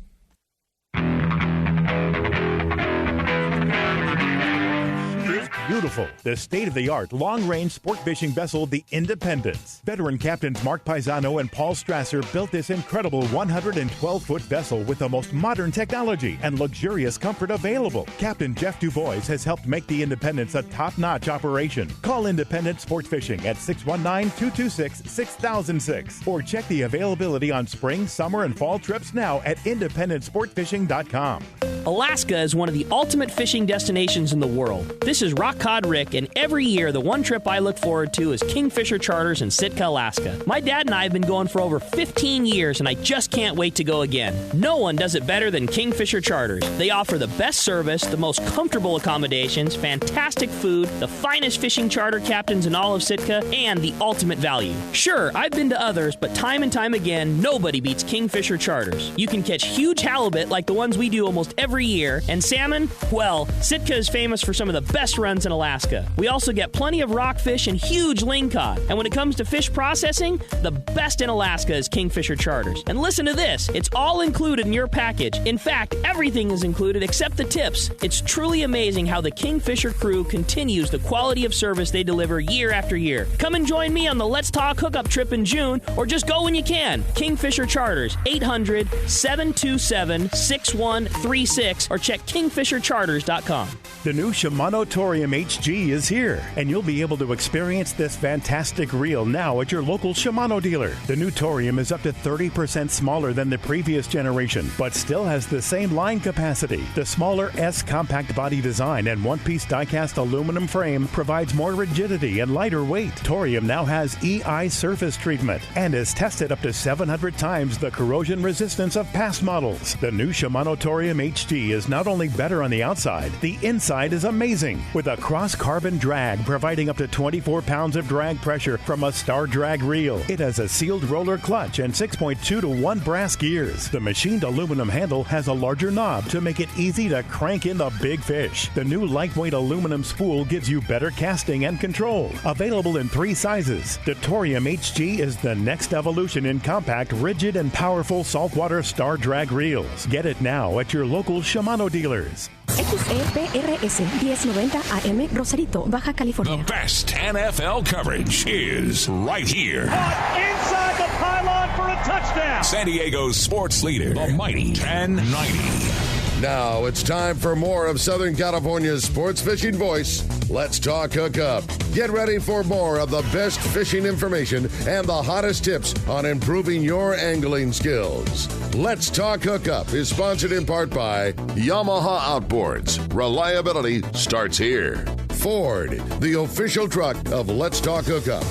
Beautiful. The state-of-the-art long-range sport fishing vessel, the Independence. Veteran captains Mark Paisano and Paul Strasser built this incredible 112-foot vessel with the most modern technology and luxurious comfort available. Captain Jeff Dubois has helped make the Independence a top-notch operation. Call Independence Sport Fishing at 619-226-6006 or check the availability on spring, summer, and fall trips now at IndependenceSportFishing.com. Alaska is one of the ultimate fishing destinations in the world. This is Rock Cod Rick, and every year the one trip I look forward to is Kingfisher Charters in Sitka, Alaska. My dad and I have been going for over 15 years, and I just can't wait to go again. No one does it better than Kingfisher Charters. They offer the best service, the most comfortable accommodations, fantastic food, the finest fishing charter captains in all of Sitka, and the ultimate value. Sure, I've been to others, but time and time again, nobody beats Kingfisher Charters. You can catch huge halibut like the ones we do almost every year, and salmon, well, Sitka is famous for some of the best runs in Alaska. We also get plenty of rockfish and huge lingcod. And when it comes to fish processing, the best in Alaska is Kingfisher Charters. And listen to this, it's all included in your package. In fact, everything is included except the tips. It's truly amazing how the Kingfisher crew continues the quality of service they deliver year after year. Come and join me on the Let's Talk Hookup trip in June, or just go when you can. Kingfisher Charters, 800-727-6136, or check kingfishercharters.com. The new Shimano Torium HG is here, and you'll be able to experience this fantastic reel now at your local Shimano dealer. The new Torium is up to 30% smaller than the previous generation, but still has the same line capacity. The smaller S compact body design and one-piece die-cast aluminum frame provides more rigidity and lighter weight. Torium now has EI surface treatment and is tested up to 700 times the corrosion resistance of past models. The new Shimano Torium HG is not only better on the outside, the inside is amazing, with a cross-carbon drag providing up to 24 pounds of drag pressure from a Star Drag reel. It has a sealed roller clutch and 6.2-to-1 brass gears. The machined aluminum handle has a larger knob to make it easy to crank in the big fish. The new lightweight aluminum spool gives you better casting and control. Available in 3 sizes, the Torium HG is the next evolution in compact, rigid, and powerful saltwater Star Drag reels. Get it now at your local Shimano dealers. XEPRS 1090 AM, Rosarito, Baja California. The best NFL coverage is right here. Inside the pylon for a touchdown. San Diego's sports leader, the mighty 1090. Now it's time for more of Southern California's sports fishing voice. Let's talk hookup. Get ready for more of the best fishing information and the hottest tips on improving your angling skills. Let's Talk Hookup is sponsored in part by Yamaha Outboards. Reliability starts here. Ford, the official truck of Let's Talk Hookup.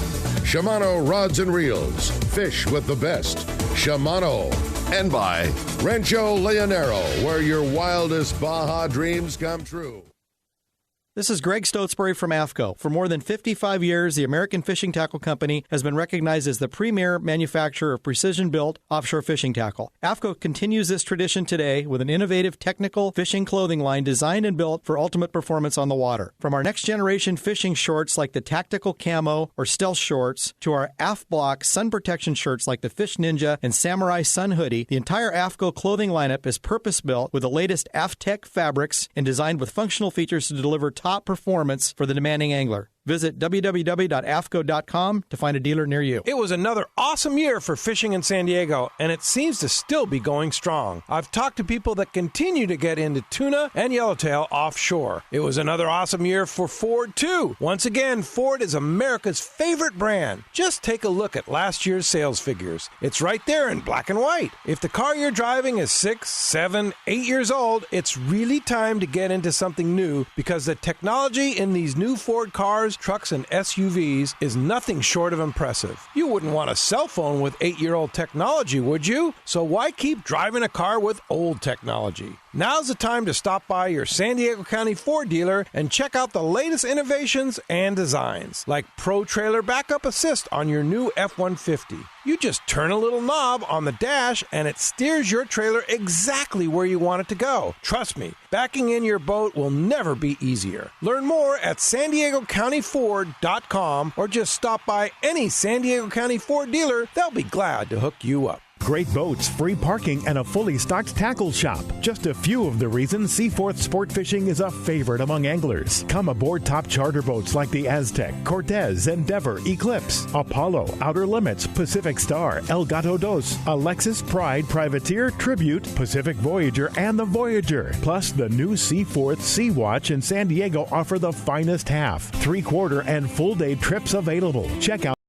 Shimano Rods and Reels. Fish with the best. Shimano. And by Rancho Leonero, where your wildest Baja dreams come true. This is Greg Stotesbury from AFCO. For more than 55 years, the American Fishing Tackle Company has been recognized as the premier manufacturer of precision-built offshore fishing tackle. AFCO continues this tradition today with an innovative technical fishing clothing line designed and built for ultimate performance on the water. From our next-generation fishing shorts like the Tactical Camo or Stealth Shorts to our AF-Block sun protection shirts like the Fish Ninja and Samurai Sun Hoodie, the entire AFCO clothing lineup is purpose-built with the latest AFTech fabrics and designed with functional features to deliver top performance for the demanding angler. Visit www.afco.com to find a dealer near you. It was another awesome year for fishing in San Diego, and it seems to still be going strong. I've talked to people that continue to get into tuna and yellowtail offshore. It was another awesome year for Ford, too. Once again, Ford is America's favorite brand. Just take a look at last year's sales figures. It's right there in black and white. If the car you're driving is 6, 7, 8 years old, it's really time to get into something new because the technology in these new Ford cars, trucks, and SUVs is nothing short of impressive. You wouldn't want a cell phone with 8-year-old technology, would you? So why keep driving a car with old technology? Now's the time to stop by your San Diego County Ford dealer and check out the latest innovations and designs, like Pro Trailer Backup Assist on your new F-150. You just turn a little knob on the dash and it steers your trailer exactly where you want it to go. Trust me, backing in your boat will never be easier. Learn more at SanDiegoCountyFord.com or just stop by any San Diego County Ford dealer. They'll be glad to hook you up. Great boats, free parking, and a fully stocked tackle shop. Just a few of the reasons Seaforth Sport Fishing is a favorite among anglers. Come aboard top charter boats like the Aztec, Cortez, Endeavor, Eclipse, Apollo, Outer Limits, Pacific Star, El Gato Dos, Alexis, Pride, Privateer, Tribute, Pacific Voyager, and the Voyager. Plus, the new Seaforth Sea Watch in San Diego offer the finest half, 3/4, and full-day trips available. Check out